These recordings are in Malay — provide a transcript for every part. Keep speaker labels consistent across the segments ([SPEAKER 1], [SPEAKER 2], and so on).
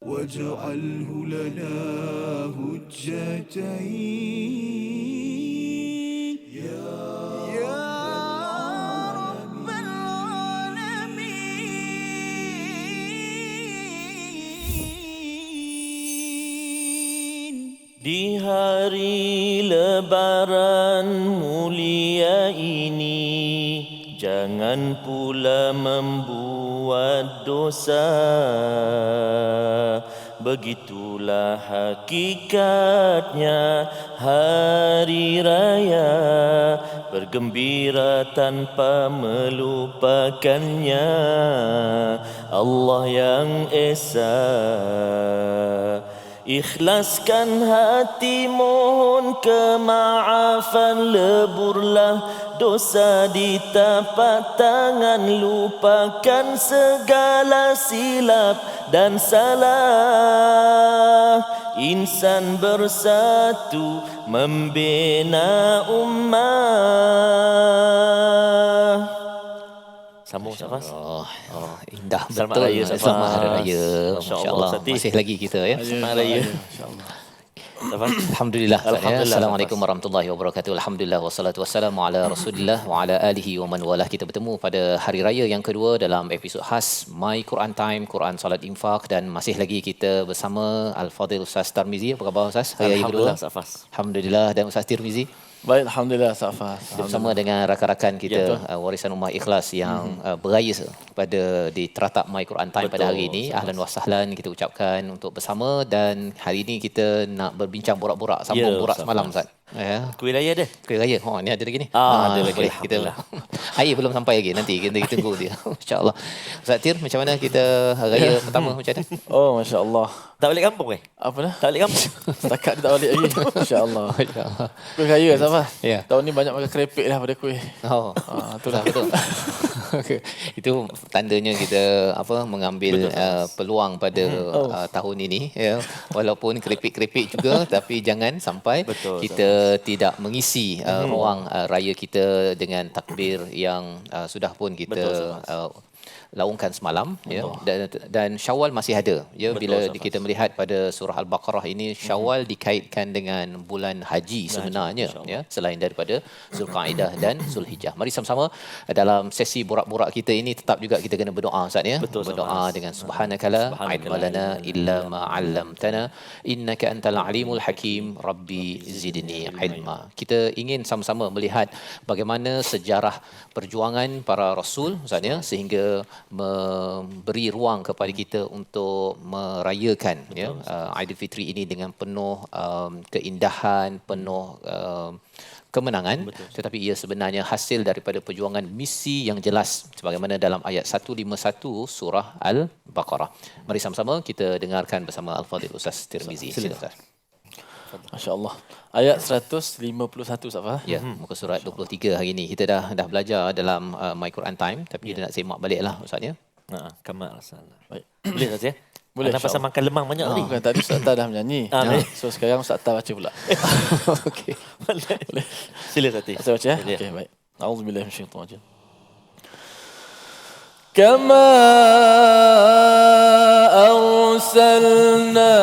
[SPEAKER 1] واجعله لنا هجتين يا رب العالمين. Di hari lebaran mulia ini, jangan pula membuat dosa. Begitulah hakikatnya hari raya, bergembira tanpa melupakannya Allah yang Esa. Ikhlaskan hati, mohon kemaafan, leburlah dosa di tapak tangan, lupakan segala silap dan salah. Insan bersatu membina ummah. Sambung Safas.
[SPEAKER 2] Indah
[SPEAKER 1] Selamat
[SPEAKER 2] betul.
[SPEAKER 1] Raya, Safas.
[SPEAKER 2] Selamat Hari Raya.
[SPEAKER 1] Masya-Allah.
[SPEAKER 2] Masih lagi kita ya.
[SPEAKER 1] Selamat Raya.
[SPEAKER 3] Masya-Allah.
[SPEAKER 2] Alhamdulillah.
[SPEAKER 1] Alhamdulillah.
[SPEAKER 2] Assalamualaikum warahmatullahi wabarakatuh. Alhamdulillah wassalatu wassalamu ala Rasulillah wa ala alihi wa man walah. Kita bertemu pada hari raya yang kedua dalam episod khas My Quran Time, Quran Salat Infak, dan masih lagi kita bersama Al-Fadhil Ustaz Tarmizi. Apa khabar Ustaz? Hari raya kedua.
[SPEAKER 1] Safas.
[SPEAKER 2] Alhamdulillah. Dan Ustaz Tirmizi.
[SPEAKER 3] Baik, Alhamdulillah Safas.
[SPEAKER 2] Bersama dengan rakan-rakan kita Warisan Ummah Ikhlas yang beraya pada di Teratap My Quran Time pada hari ini. Ahlan wa sahlan kita ucapkan untuk bersama, dan hari ini kita nak berbincang borak-borak, sambung borak semalam Ustaz. Ya.
[SPEAKER 1] Kuih raya dia.
[SPEAKER 2] Kuih raya. Ni ada lagi ni.
[SPEAKER 1] Ada lagi.
[SPEAKER 2] Boleh kita. Air belum sampai lagi. Nanti kita tunggu dia. Masya-Allah. Ustaz Tir, macam mana kita hari raya pertama macam mana?
[SPEAKER 3] Oh, Masya-Allah.
[SPEAKER 1] Tak balik kampung
[SPEAKER 3] Apa dah?
[SPEAKER 1] Tak balik kampung.
[SPEAKER 3] Setakat dia tak balik lagi. Masya-Allah.
[SPEAKER 2] Masya-Allah.
[SPEAKER 3] Kuih raya Safas.
[SPEAKER 2] Ya.
[SPEAKER 3] Tahun ni banyak makan kerepek lah pada kuih.
[SPEAKER 2] Oh.
[SPEAKER 3] Itulah.
[SPEAKER 2] Betul. Itu tandanya kita mengambil peluang pada tahun ini ya. Walaupun keripik-keripik juga tapi jangan sampai kita tidak mengisi ruang raya kita dengan takbir yang sudah pun kita laungkan semalam ya, dan Syawal masih ada ya. Bila kita melihat pada surah Al-Baqarah ini, Syawal dikaitkan dengan bulan haji sebenarnya ya, selain daripada Zulqa'dah dan Zulhijjah. Mari sama-sama dalam sesi borak-borak kita ini tetap juga kita kena berdoa Ustaz ya. Berdoa dengan subhanakala ilma lana illa ma 'allamtana innaka antal alimul hakim rabbi zidni ilma. Kita ingin sama-sama melihat bagaimana sejarah perjuangan para rasul Ustaz ya, sehingga memberi ruang kepada kita untuk merayakan ya Aidilfitri ini dengan penuh keindahan, penuh kemenangan. Tetapi ia sebenarnya hasil daripada perjuangan misi yang jelas sebagaimana dalam ayat 151 surah Al-Baqarah. Mari sama-sama kita dengarkan bersama Al-Fadhil Ustaz Tirmizi. Silakan.
[SPEAKER 3] Masya-Allah. Ayat 151 Safas.
[SPEAKER 2] Ya, muka surat 23 hari ini. Kita dah belajar dalam My Quran Time, tapi kita nak semak baliklah Ustaz ya.
[SPEAKER 1] Kamal salah.
[SPEAKER 3] Baik.
[SPEAKER 1] Boleh Ustaz ya?
[SPEAKER 3] Boleh.
[SPEAKER 1] Pasal makan lemang banyak tadi.
[SPEAKER 3] Bukan tadi Ustaz dah menyanyi. So sekarang Ustaz baca pula.
[SPEAKER 1] Okey. Boleh. Sila Ustaz.
[SPEAKER 3] Saya baca ya. Okey, baik. A'udzubillahi minasyaitonir rajim. كما أرسلنا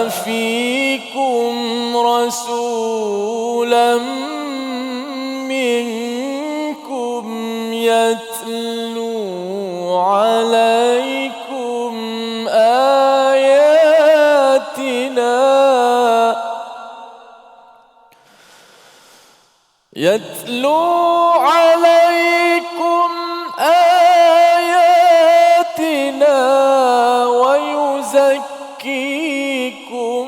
[SPEAKER 3] فيكم رسولا منكم يتلو عليكم آياتنا يتلو عليكم آياتنا ويزكيكم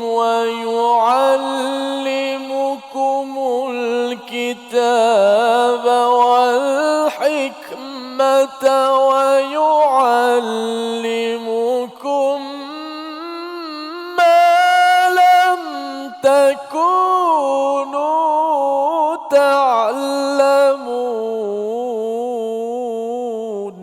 [SPEAKER 3] ويعلمكم الكتاب والحكمة ويعلمكم ما لم تكونوا تعلمون.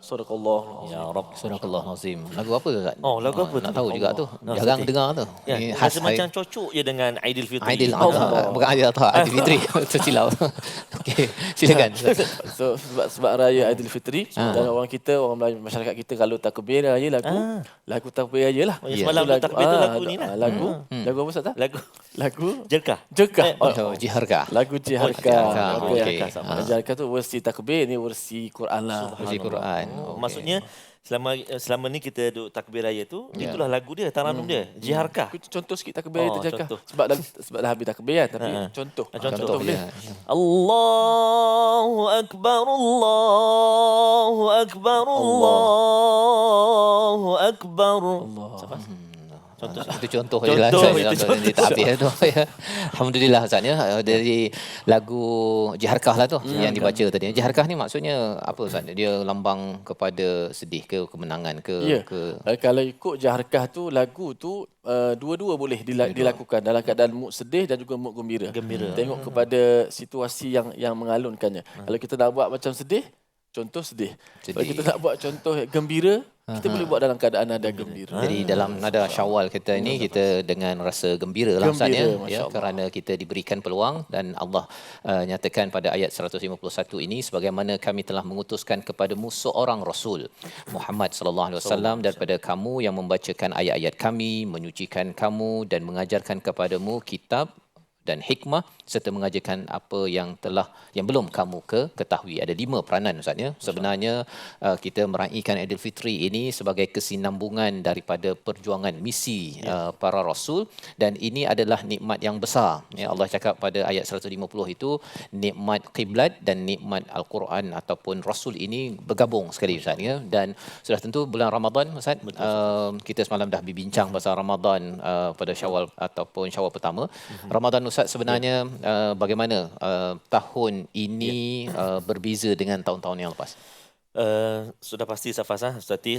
[SPEAKER 3] Sadaqallah.
[SPEAKER 1] Ya rabb.
[SPEAKER 2] Surah Azim. Lagu apa tu Ustaz?
[SPEAKER 1] Oh, lagu apa tu?
[SPEAKER 2] Nak tahu juga tu.
[SPEAKER 1] Allah.
[SPEAKER 2] Jarang
[SPEAKER 1] Siti.
[SPEAKER 2] dengar tu.
[SPEAKER 1] Ya,
[SPEAKER 2] Ini
[SPEAKER 1] rasa
[SPEAKER 2] khas
[SPEAKER 1] macam cocok je dengan Aidilfitri.
[SPEAKER 2] Aidil
[SPEAKER 3] Allah.
[SPEAKER 2] Bukan Aidil Adha, Aidilfitri. Tersilap. Okey, silakan.
[SPEAKER 3] So sebab raya Aidilfitri dan orang kita, orang Melayu, masyarakat kita kalau takbir raya lagu takbir raya lah.
[SPEAKER 1] Oh, yang semalam takbir tu lagu ni lah.
[SPEAKER 3] Lagu apa Ustaz?
[SPEAKER 1] Lagu
[SPEAKER 3] Jerkah.
[SPEAKER 2] Oh, Jiharkah.
[SPEAKER 3] Lagu Jiharkah.
[SPEAKER 2] Jiharkah.
[SPEAKER 3] Okey.
[SPEAKER 2] Okey.
[SPEAKER 3] Jiharkah tu versi takbir, ni versi Quran lah.
[SPEAKER 2] Versi Quran.
[SPEAKER 1] Oh,
[SPEAKER 2] Okey.
[SPEAKER 1] maksudnya selama ni kita duduk takbir raya tu, itulah lagu dia, taranum dia, Jiharkah.
[SPEAKER 3] Contoh sikit takbir
[SPEAKER 1] Oh,
[SPEAKER 3] itu Jerkah.
[SPEAKER 1] contoh.
[SPEAKER 3] Sebab dah habis takbir kan, tapi contoh.
[SPEAKER 1] Contoh
[SPEAKER 3] boleh.
[SPEAKER 1] Allahu Akbar, Allahu Akbar, Allahu Akbar. Siapa? Contoh.
[SPEAKER 2] Itu contoh je lah. Dia tak habis tu. Alhamdulillah Ustaz ya. Dari lagu Jiharkah lah tu yang dibaca tadi. Jiharkah ni maksudnya apa Ustaz? Dia lambang kepada sedih ke kemenangan ke?
[SPEAKER 3] Ya. Kalau ikut Jaharkah tu, lagu tu dua-dua boleh dilakukan dalam keadaan mood sedih dan juga mood gembira. Tengok kepada situasi yang mengalunkannya. Kalau kita nak buat macam sedih, contoh sedih. Kalau kita nak buat contoh gembira, kita boleh buat dalam keadaan nada gembira.
[SPEAKER 2] Jadi dalam nada Syawal kita ini kita dengan rasa gembira lah Ustaz ya.
[SPEAKER 3] Masya
[SPEAKER 2] Ya,
[SPEAKER 3] Allah.
[SPEAKER 2] kerana kita diberikan peluang dan Allah nyatakan pada ayat 151 ini sebagaimana kami telah mengutuskan kepadamu seorang rasul Muhammad sallallahu alaihi wasallam daripada kamu yang membacakan ayat-ayat kami, menyucikan kamu dan mengajarkan kepadamu kitab dan hikmah serta mengajarkan apa yang belum kamu ketahui. Ada 5 peranan Ustaz ya. Sebenarnya kita meraihkan Aidilfitri ini sebagai kesinambungan daripada perjuangan misi para rasul dan ini adalah nikmat yang besar. Ya, Allah cakap pada ayat 150 itu nikmat kiblat dan nikmat Al-Quran ataupun rasul ini bergabung sekali Ustaz ya. Dan sudah tentu bulan Ramadan Ustaz, kita semalam dah berbincang pasal Ramadan pada Syawal ataupun Syawal pertama. Ramadan Ustaz sebenarnya bagaimana tahun ini berbeza dengan tahun-tahun yang lepas?
[SPEAKER 1] Sudah pasti Safas Ustaz Til,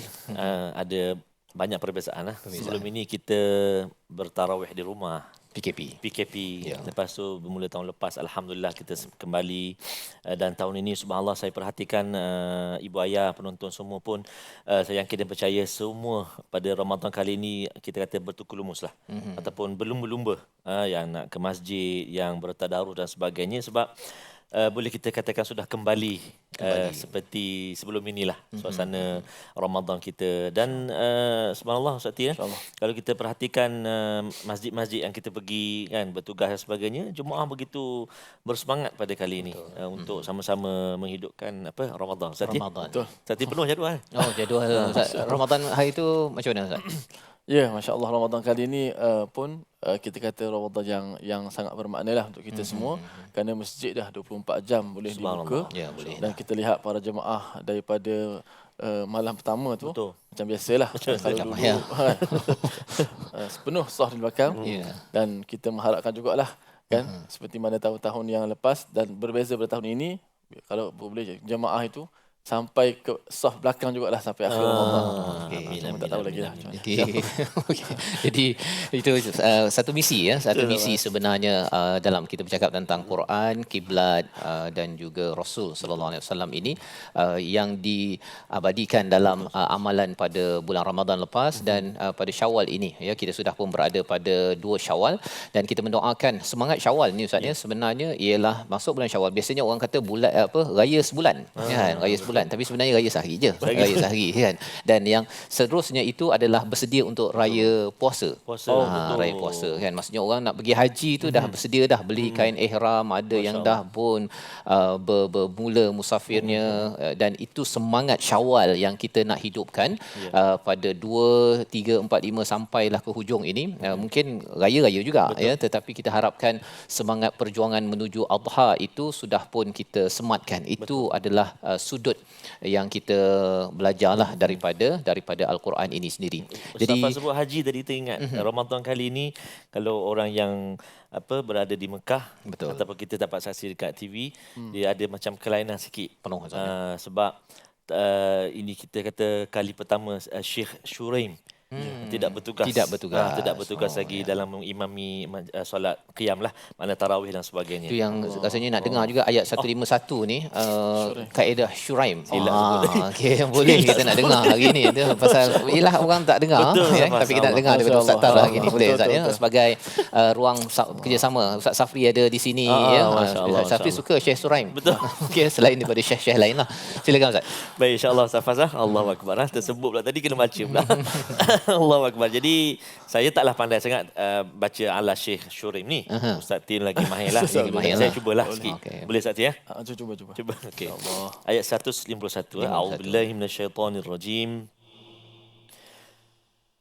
[SPEAKER 1] ada banyak perbezaan lah. Sebelum ini kita bertarawih di rumah. PKP. Lepas tu bermula tahun lepas alhamdulillah kita kembali dan tahun ini subhanallah saya perhatikan ibu ayah penonton semua pun saya yakin dan percaya semua pada Ramadan kali ini kita kata bertukar lumus lah ataupun berlumba-lumba yang nak ke masjid, yang bertadarus dan sebagainya sebab boleh kita katakan sudah kembali. Seperti sebelum inilah suasana Ramadan kita dan subhanallah Ustaz Tia, kalau kita perhatikan masjid-masjid yang kita pergi kan bertugas dan sebagainya, jemaah begitu bersemangat pada kali ini untuk sama-sama menghidupkan Ramadan. Ustaz Tia, Ustaz Tia penuh jadual.
[SPEAKER 2] Oh, jadual Ustaz. Ramadan hari itu macam mana Ustaz?
[SPEAKER 3] Ya, Masya Allah Ramadan kali ini pun kita kata Ramadan yang sangat bermakna lah untuk kita semua kerana masjid dah 24 jam boleh dibuka dan kita lihat para jemaah daripada malam pertama tu macam biasalah kalau dulu sepenuh sah di belakang dan kita mengharapkan jugalah kan seperti mana tahun-tahun yang lepas dan berbeza pada tahun ini kalau boleh jemaah itu sampai ke saf belakang jugalah sampai akhir Ramadan. Tak tahu lagi lah.
[SPEAKER 2] Jadi itu satu misi ya, misi sebenarnya dalam kita bercakap tentang Quran, kiblat dan juga Rasul sallallahu alaihi wasallam ini yang diabadikan dalam amalan pada bulan Ramadan lepas dan pada Syawal ini ya, kita sudah pun berada pada 2 Syawal dan kita mendoakan semangat Syawal ni Ustaz ya, sebenarnya ialah masuk bulan Syawal. Biasanya orang kata bulan raya sebulan kan, raya sebulan tapi sebenarnya raya sehari je, raya sehari kan. Dan yang seterusnya itu adalah bersedia untuk raya puasa. Raya puasa kan. Maksudnya orang nak pergi haji tu dah bersedia dah beli kain ihram, ada yang dah pun bermula musafirnya dan itu semangat Syawal yang kita nak hidupkan pada 2, 3, 4, 5 sampailah ke hujung ini. Mungkin raya-raya juga ya, tetapi kita harapkan semangat perjuangan menuju Adha itu sudah pun kita sematkan. Itu adalah sudut yang kita belajarlah daripada Al-Quran ini sendiri.
[SPEAKER 1] Jadi sebut haji tadi teringat Ramadan kali ini kalau orang yang berada di Mekah ataupun kita dapat saksi dekat TV dia ada macam kelainan sikit
[SPEAKER 2] penuh
[SPEAKER 1] sebab ini kita kata kali pertama Syekh Shuraim tidak bertugas. Tidak bertugas lagi dalam mengimami solat qiyam lah, mana tarawih dan sebagainya.
[SPEAKER 2] Itu yang rasanya nak dengar juga ayat 151 ni, kaedah Shuraim. Okey, boleh kita nak dengar hari ni. Itu pasal ialah orang tak dengar tapi kita nak dengar daripada Ustaz Tar hari ni. Boleh Ustaz ya, sebagai ruang kerjasama. Ustaz Safri ada di sini ya. Ustaz Safri suka Syekh Shuraim.
[SPEAKER 1] Betul.
[SPEAKER 2] Okey, selain daripada syekh-syekh lain lah. Silakan Ustaz.
[SPEAKER 1] Baik, insya-Allah Ustaz Fazah. Allahu akbar. Tersebut pula tadi kena baca pula. Allahu akbar. Jadi saya taklah pandai sangat baca ala Syekh Shuraim ni. Ustaz Tin lagi mahir lah. Saya cubalah sikit. Boleh Ustaz Tin ya?
[SPEAKER 3] Cuba.
[SPEAKER 1] Okey. Ayat 151. A'udzubillahi minasyaitonirrajim.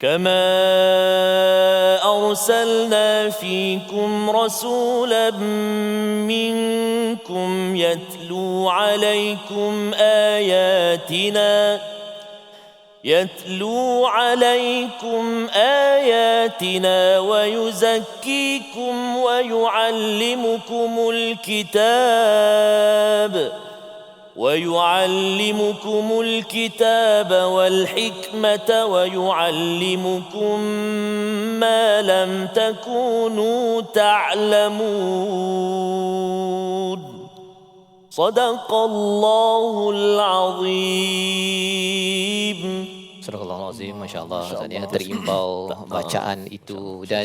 [SPEAKER 1] كما أرسلنا فيكم رسولا منكم يتلو عليكم آياتنا ويزكيكم ويعلمكم الكتاب والحكمة ويعلمكم ما لم تكونوا تعلمون صدق الله العظيم.
[SPEAKER 2] Surah Al-Azim, masya-Allah, Ustaz, terimbau bacaan itu dan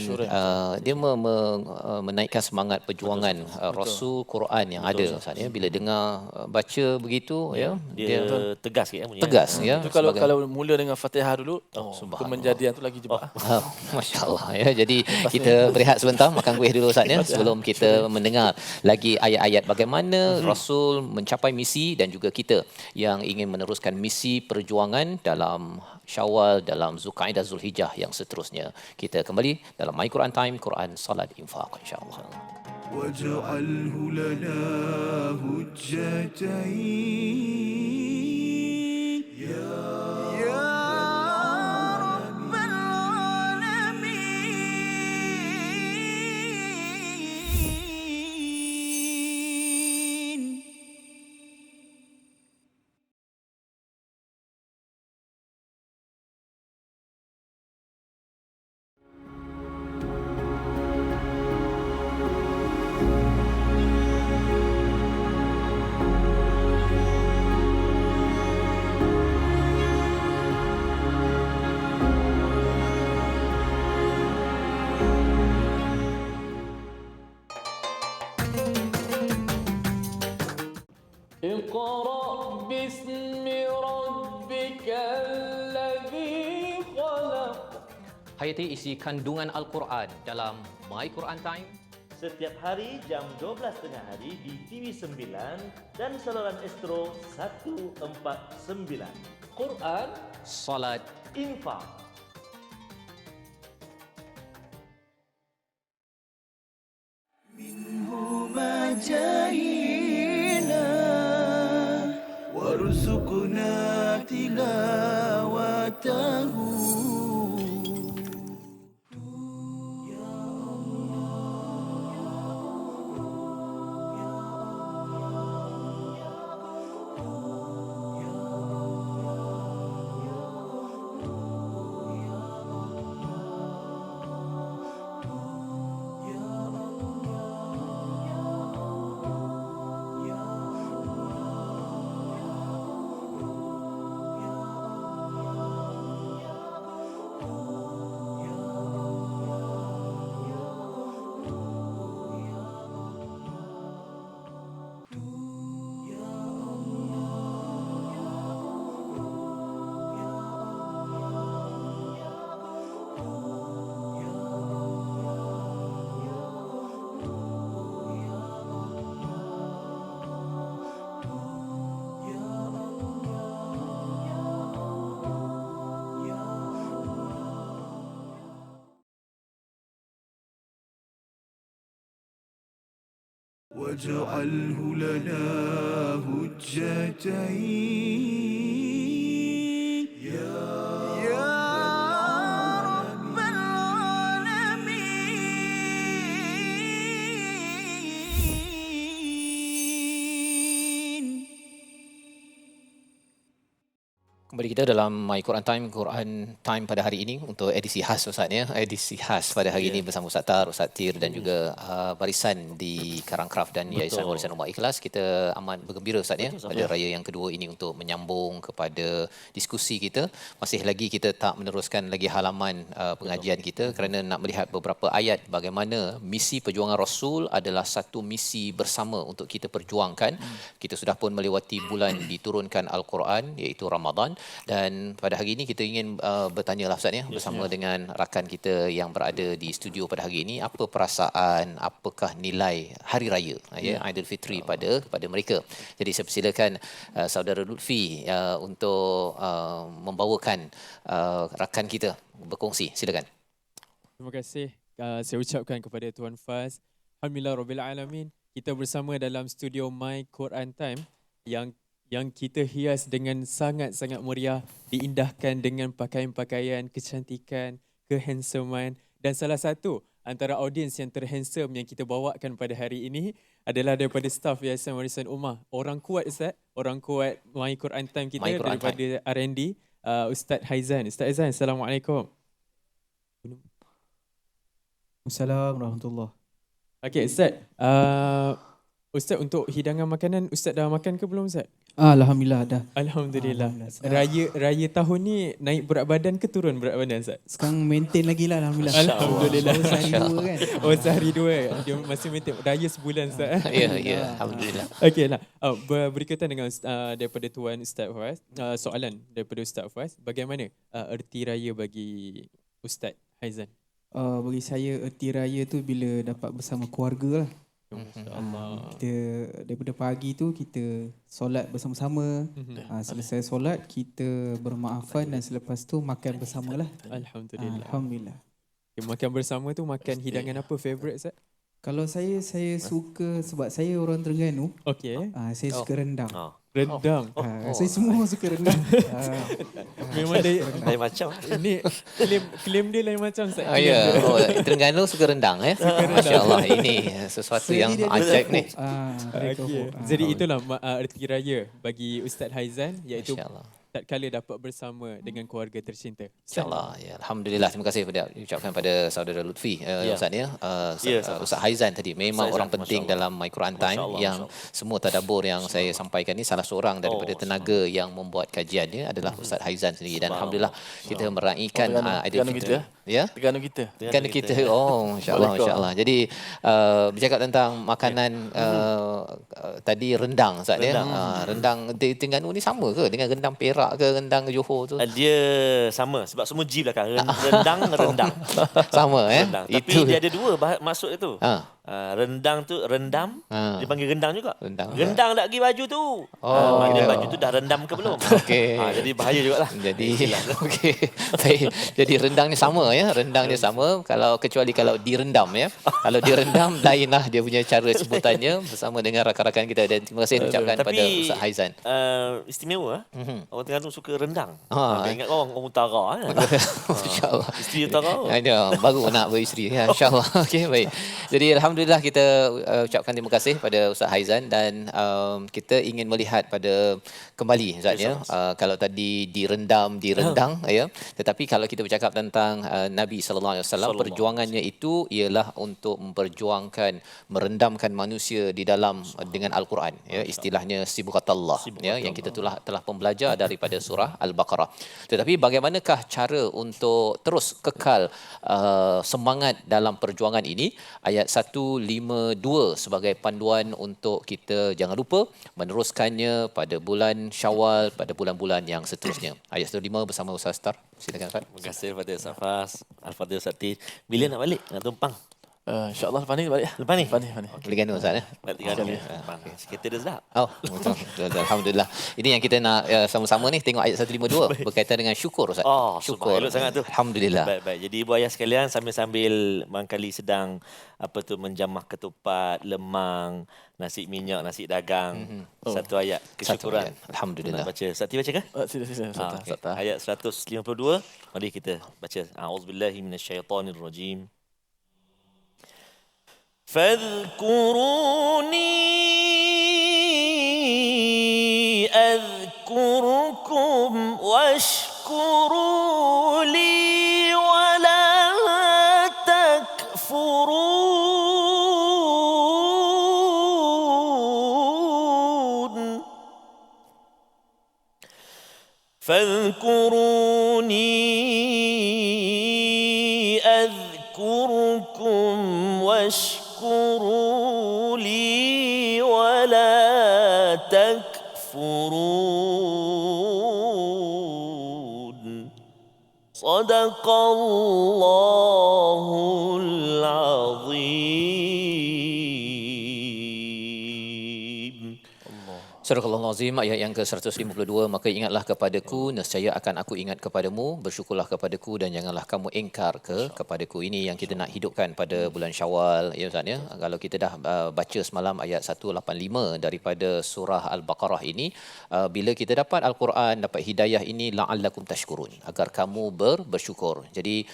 [SPEAKER 2] dia menaikkan semangat perjuangan Rasul Quran yang ada Ustaz ya. Bila dengar baca begitu ya,
[SPEAKER 1] dia tegas sikit bunyi.
[SPEAKER 2] Tegas ya.
[SPEAKER 3] Itu kalau mula dengan Fatihah dulu, kemenjadian tu lagi cepat.
[SPEAKER 2] Masya-Allah ya. Jadi kita berehat sebentar, makan kuih dulu Ustaz ya, sebelum kita mendengar lagi ayat-ayat bagaimana Rasul mencapai misi dan juga kita yang ingin meneruskan misi perjuangan dalam Syawal, dalam Zulqa'dah, Zulhijjah yang seterusnya. Kita kembali dalam My Quran Time, Quran, Salat, Infaq, insya-Allah.
[SPEAKER 4] Waj'alhu lana hujjatain ya
[SPEAKER 3] اقرأ باسم ربك الذي خلق.
[SPEAKER 2] Hayati isi kandungan Al-Quran dalam My Quran Time.
[SPEAKER 1] Setiap hari jam 12.30 hari di TV9 dan saluran Astro 149.
[SPEAKER 2] Quran, Salat,
[SPEAKER 1] Infaq.
[SPEAKER 4] minhuma jahina warzuqna tilawatahu. واجعله لنا هجتين يا رب العالمين.
[SPEAKER 2] Kembali kita dalam My Quran Time pada hari ini untuk edisi khas Ustaz ya. Edisi khas pada hari ini bersama Ustaz Tar, Ustaz Tir dan juga barisan di Karangkraf dan Yayasan Warisan Umat Ikhlas. Kita amat bergembira Ustaz ya pada raya yang kedua ini untuk menyambung kepada diskusi kita. Masih lagi kita tak meneruskan lagi halaman pengajian kita kerana nak melihat beberapa ayat bagaimana misi perjuangan Rasul adalah satu misi bersama untuk kita perjuangkan. Kita sudah pun melewati bulan diturunkan Al-Quran iaitu Ramadan. Dan pada hari ini kita ingin bertanyalah Ustaz ya bersama dengan rakan kita yang berada di studio pada hari ini, apa perasaan, apakah nilai hari raya ya Aidilfitri pada mereka. Jadi saya persilakan saudara Lutfi untuk membawakan rakan kita berkongsi. Silakan.
[SPEAKER 5] Terima kasih. Saya ucapkan kepada Tuan Faz. Alhamdulillah Rabbil Alamin. Kita bersama dalam studio My Quran Time yang kita hias dengan sangat-sangat meriah, diindahkan dengan pakaian-pakaian, kecantikan, kehandsoman, dan salah satu antara audiens yang terhandsome yang kita bawakan pada hari ini adalah daripada staf Yayasan Warisan Ummah. Orang kuat Ustaz, orang kuat My Quran Time kita daripada R&D, Ustaz Haizan. Ustaz Haizan, Assalamualaikum.
[SPEAKER 6] Assalamualaikum warahmatullahi.
[SPEAKER 5] Okey Ustaz, Ustaz untuk hidangan makanan, Ustaz dah makan ke belum Ustaz?
[SPEAKER 6] Alhamdulillah dah.
[SPEAKER 5] Alhamdulillah. Raya tahun ni naik berat badan ke turun berat badan Ustaz?
[SPEAKER 6] Sekarang maintain lagi lah Alhamdulillah.
[SPEAKER 5] Alhamdulillah.
[SPEAKER 6] Sehari dua kan.
[SPEAKER 5] Oh sehari dua. Dia masih maintain. Raya sebulan Ustaz.
[SPEAKER 2] Ya, alhamdulillah.
[SPEAKER 5] Okey lah. Berikutnya dengan daripada Tuan Ustaz Faz. Soalan daripada Ustaz Faz. Bagaimana erti raya bagi Ustaz Haizan?
[SPEAKER 6] Bagi saya erti raya tu bila dapat bersama keluarga lah. Kita daripada pagi tu kita solat bersama-sama. Selesai solat kita bermaafan dan selepas tu makan bersamalah.
[SPEAKER 5] Alhamdulillah.
[SPEAKER 6] Alhamdulillah.
[SPEAKER 5] Makan bersama tu makan hidangan apa favorite Ustaz?
[SPEAKER 6] Kalau saya suka sebab saya orang Terengganu.
[SPEAKER 5] Okey.
[SPEAKER 6] Saya suka rendang.
[SPEAKER 5] Rendang.
[SPEAKER 6] Saya semua suka rendang.
[SPEAKER 5] Memang dia
[SPEAKER 1] Lain macam.
[SPEAKER 5] ini klaim dia lain macam Ustaz.
[SPEAKER 2] Ya, Terengganu suka rendang ya. Masya-Allah, ini sesuatu yang ajaib ni.
[SPEAKER 5] Okay. Jadi itulah erti raya bagi Ustaz Haizan, iaitu tatkala dapat bersama dengan keluarga tercinta.
[SPEAKER 2] InsyaAllah. Ya, alhamdulillah. Terima kasih ucapkan pada saudara Lutfi Ustaz ya. Ustaz Haizan tadi memang orang penting dalam My Quran Time yang semua tadabbur yang saya sampaikan ni salah seorang daripada tenaga yang membuat kajiannya adalah Ustaz Haizan sendiri dan alhamdulillah kita meraihkan Aidilfitri. Ya.
[SPEAKER 3] Terengganu kita.
[SPEAKER 2] Terengganu kita. Oh, insya-Allah. Jadi bercakap tentang makanan tadi rendang Ustaz ya. Rendang di Terengganu ni sama ke dengan rendang Perak ke rendang Johor tu?
[SPEAKER 1] Dia sama sebab semua G belakang. Rendang.
[SPEAKER 2] Sama
[SPEAKER 1] rendang. Tapi
[SPEAKER 2] itu.
[SPEAKER 1] dia ada dua maksud itu. Rendang tu rendam, dia panggil rendang juga. Rendang tak pergi baju tu. Maknanya baju tu dah rendam ke belum?
[SPEAKER 2] Okey.
[SPEAKER 1] Jadi bahaya jugalah.
[SPEAKER 2] Jadi okey. Baik. Jadi rendangnya sama ya. Rendangnya sama kecuali kalau direndam ya. Kalau direndam lainlah dia punya cara sebutannya bersama dengan rakan-rakan kita dan terima kasih ucapkan pada Ustaz Haizan.
[SPEAKER 1] Istimewa. Orang Terengganu suka rendang. Ingat orang utara kan.
[SPEAKER 2] Insya-Allah.
[SPEAKER 1] Isteri utara.
[SPEAKER 2] Ada baru nak beristeri ya insya-Allah. Okey baik. Jadi alhamdulillah kita ucapkan terima kasih pada Ustaz Haizan dan kita ingin melihat pada kembali Ustaz ya. Kalau tadi direndang ya. Tetapi kalau kita bercakap tentang Nabi sallallahu alaihi wasallam, perjuangannya itu ialah untuk memperjuangkan merendamkan manusia di dalam dengan Al-Quran ya, istilahnya sibghatallah ya yang kita telah pembelajar daripada surah Al-Baqarah. Tetapi bagaimanakah cara untuk terus kekal semangat dalam perjuangan ini? Ayat 152 sebagai panduan untuk kita jangan lupa meneruskannya pada bulan Syawal, pada bulan-bulan yang seterusnya. Ayat 105 bersama Ustaz Tar. Silakan Ustaz.
[SPEAKER 1] Terima kasih kepada Ustaz Faz, Al-Fatihah Ustaz Tir. Bila nak balik? Nak tumpang?
[SPEAKER 3] InsyaAllah lepas ni balik.
[SPEAKER 1] Lepas ni?
[SPEAKER 2] Terengganu Ustaz ya.
[SPEAKER 1] Balik Terengganu. Kita dah sedap.
[SPEAKER 2] Oh, betul. Alhamdulillah. Ini yang kita nak sama-sama ni tengok ayat 152 berkaitan dengan syukur Ustaz.
[SPEAKER 1] Syukur. Elok sangat tu.
[SPEAKER 2] Alhamdulillah.
[SPEAKER 1] Baik. Jadi ibu ayah sekalian sambil barangkali sedang menjamah ketupat, lemang, nasi minyak, nasi dagang. Satu ayat kesyukuran.
[SPEAKER 2] Alhamdulillah.
[SPEAKER 1] Nak baca. Sakti baca ke?
[SPEAKER 3] Sila.
[SPEAKER 1] Ayat 152. Mari kita baca. A'udzubillahi minasyaitonirrajim. فاذكروني أذكركم أذكركم واشكروا لي ولا تكفرون فاذكروني أذكركم واشكروا لي ولا تكفرون صدق الله العظيم.
[SPEAKER 2] Surah Al-Azim ayat yang ke-152, maka ingatlah kepadaku, nescaya akan aku ingat kepadamu, bersyukurlah kepadaku dan janganlah kamu ingkar kepadaku. Ini yang kita nak hidupkan pada bulan Syawal, ya Ustaz ya. Kalau kita dah baca semalam ayat 185 daripada surah Al-Baqarah ini, bila kita dapat Al-Quran, dapat hidayah ini, la'allakum tashkurun, agar kamu bersyukur. Jadi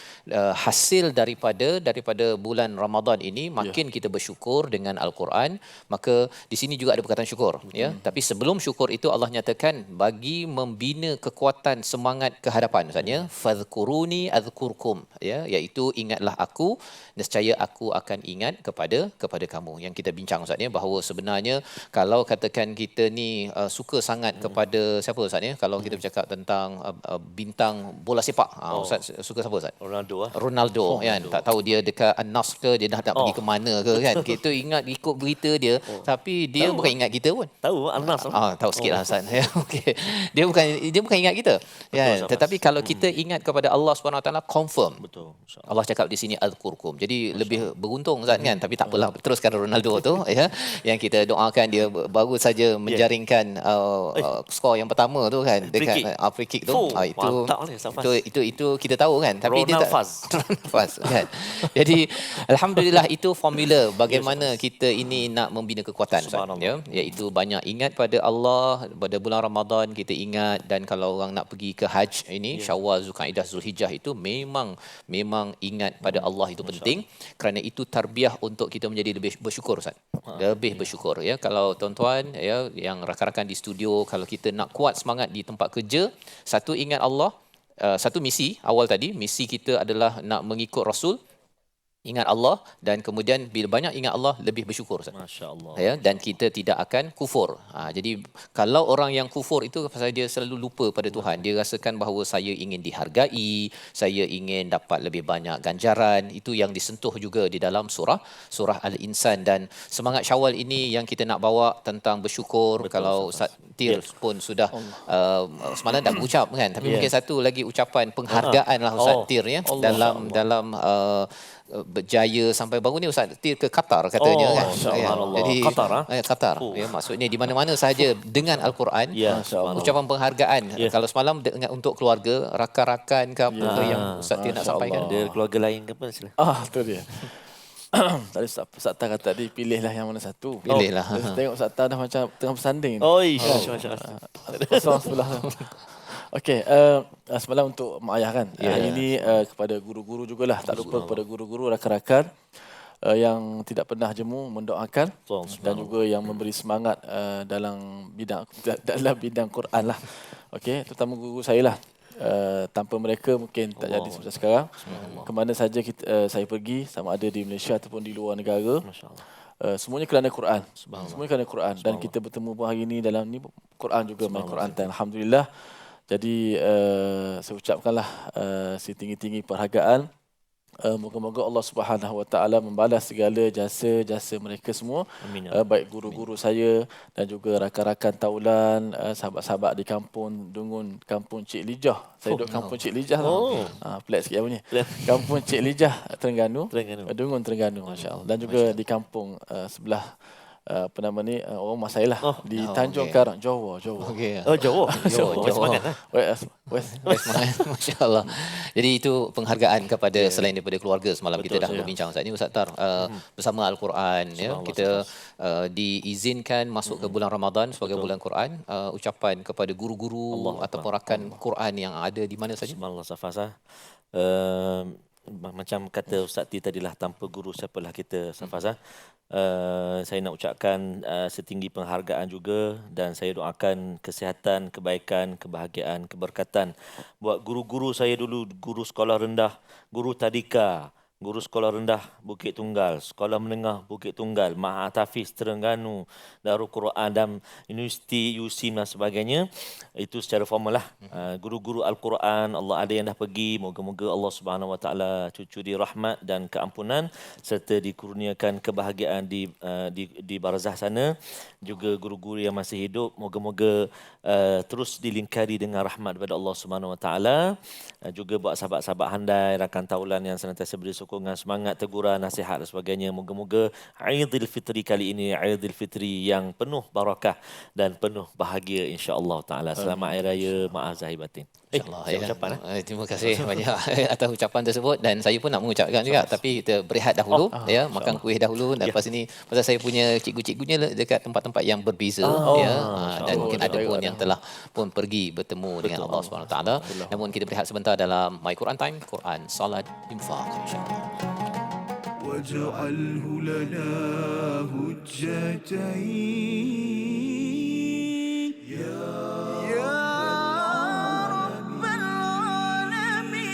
[SPEAKER 2] hasil daripada bulan Ramadan ini, makin kita bersyukur dengan Al-Quran, maka di sini juga ada perkataan syukur, ya. Tapi sebelum syukur itu Allah nyatakan bagi membina kekuatan semangat ke hadapan, Ustaz ya. Fadhkuruni azkurkum, ya, iaitu ingatlah aku, nescaya aku akan ingat kepada kamu. Yang kita bincang, Ustaz ya, bahawa sebenarnya kalau katakan kita ni suka sangat kepada siapa, Ustaz ya, kalau kita bercakap tentang bintang bola sepak, Ustaz suka siapa, Ustaz? Ronaldo kan. Tak tahu dia dekat An-Nasr ke, dia dah nak pergi ke mana ke kan. Kita ingat ikut berita dia, tapi dia bukan ingat kita pun.
[SPEAKER 1] Tahu An-Nasr.
[SPEAKER 2] Tahu sikit lah, Ustaz. Okey. Dia bukan ingat kita. Ya, tetapi kalau kita ingat kepada Allah Subhanahu Wa Taala, confirm.
[SPEAKER 1] Betul.
[SPEAKER 2] Allah cakap di sini azkurkum. Jadi lebih beruntung, Ustaz kan. Tapi tak apalah, teruskan Ronaldo tu ya. Yang kita doakan dia baru saja menjaringkan skor yang pertama tu kan, dekat free kick tu. Itu kita tahu kan. Tapi dia tak fast kan. Jadi alhamdulillah, itu formula bagaimana kita ini nak membina kekuatan, Ustaz ya. Iaitu banyak ingat pada Allah pada bulan Ramadan, kita ingat. Dan kalau orang nak pergi ke Hajj ini, Syawal, Zulkaidah, Zulhijjah, itu memang ingat pada Allah itu penting. Kerana itu tarbiyah untuk kita menjadi lebih bersyukur, Ustaz. Lebih bersyukur ya. Kalau tuan-tuan ya, yang rakan-rakan di studio, kalau kita nak kuat semangat di tempat kerja, satu ingat Allah, satu misi awal tadi, misi kita adalah nak mengikut Rasul, ingat Allah, dan kemudian bila banyak ingat Allah, lebih bersyukur,
[SPEAKER 1] Masya-Allah.
[SPEAKER 2] Ya, dan kita tidak akan kufur. Jadi kalau orang yang kufur itu pasal dia selalu lupa pada Tuhan, dia rasakan bahawa saya ingin dihargai, saya ingin dapat lebih banyak ganjaran. Itu yang disentuh juga di dalam surah Al-Insan. Dan semangat Syawal ini yang kita nak bawa tentang bersyukur. Betul, kalau Ustaz Tir pun sudah semalam dah ucap kan, tapi mungkin satu lagi ucapan penghargaan lah Ustaz Tir ya, dalam berjaya sampai baru ni Ustaz Tir ke Qatar katanya kan. Jadi Qatar ya, maksudnya di mana-mana sahaja dengan Al-Quran. Ucapan penghargaan. Kalau semalam untuk keluarga, rakan-rakan ke apa yang Ustaz Tir nak sampaikan.
[SPEAKER 1] Ada keluarga lain ke apa sila?
[SPEAKER 3] Tu dia. Tadi Ustaz Tar kata tadi, pilihlah yang mana satu.
[SPEAKER 2] Pilihlah.
[SPEAKER 3] Tengok Ustaz Tar dah macam tengah bersanding. Kosong sebelah. Okey, semalam untuk mak ayah kan. Hari ini kepada guru-guru jugalah. Tak lupa kepada guru-guru, rakan-rakan yang tidak pernah jemu mendoakan dan juga yang memberi semangat dalam bidang Quran lah. Okey, terutama guru saya lah. Tanpa mereka mungkin tak jadi seperti sekarang. Kemana saja saya pergi, sama ada di Malaysia ataupun di luar negara, semuanya kerana Quran. Semuanya kerana Quran. Dan kita bertemu pun hari ini dalam ni Quran juga, main Quran time. Alhamdulillah. Jadi saya ucapkanlah setinggi-tinggi perhargaan. Moga-moga Allah Subhanahu Wa Taala membalas segala jasa-jasa mereka semua. Baik guru-guru saya dan juga rakan-rakan taulan, sahabat-sahabat di kampung Dungun, kampung Cik Lijah. Saya duduk kampung Cik Lijah. Pelik sikit punya. Kampung Cik Lijah, Terengganu. Dungun, Terengganu, masya-Allah. Dan juga di kampung sebelah apa nama ni, orang mak saya lah, di Tanjung Karang, Johor.
[SPEAKER 2] Okey.
[SPEAKER 1] Johor.
[SPEAKER 2] West masya-Allah. Jadi itu penghargaan kepada selain daripada keluarga. Semalam kita dah berbincang Ustaz ni, Ustaz Tar, bersama Al-Quran ya. Kita diizinkan masuk ke bulan Ramadan sebagai bulan Quran. Ucapan kepada guru-guru ataupun rakan Quran yang ada di mana saja.
[SPEAKER 1] Subhanallah Safasa. macam kata Ustaz T tadilah, tanpa guru siapalah kita, Safaz. Saya nak ucapkan setinggi penghargaan juga, dan saya doakan kesihatan, kebaikan, kebahagiaan, keberkatan buat guru-guru saya dulu, guru sekolah rendah, guru tadika, guru sekolah rendah Bukit Tunggal, sekolah menengah Bukit Tunggal, Mahat Hafiz Terengganu, Darul Quran dan Universiti USIM dan sebagainya. Itu secara formal lah. Guru-guru Al-Quran, Allah ada yang dah pergi, moga-moga Allah Subhanahu Wa Taala cucuri rahmat dan keampunan serta dikurniakan kebahagiaan di barzah sana. Juga guru-guru yang masih hidup, moga-moga terus dilingkari dengan rahmat daripada Allah Subhanahu Wa Taala. Juga buat sahabat-sahabat handai, rakan taulan yang senantiasa beri sokongan, semangat, teguran, nasihat dan sebagainya. Moga-moga Aidilfitri kali ini Aidilfitri yang penuh barakah dan penuh bahagia insya-Allah taala. Selamat Hari Raya Maaf Zahir Batin.
[SPEAKER 2] InsyaAllah ya. Ucapan, terima kasih banyak atas ucapan tersebut, dan saya pun nak mengucapkan juga, tapi kita berehat dahulu ya, makan kuih dahulu, dan lepas ini pasal saya punya cikgu-cikgunya dekat tempat-tempat yang berbeza ya, dan mungkin ada pun yang telah pun pergi bertemu dengan Allah Subhanahu Wa Taala. Namun kita berehat sebentar dalam My Quran Time, Quran, Salat, Infak, insya-Allah.
[SPEAKER 4] واجعله لنا هجتين يا رب العالمين.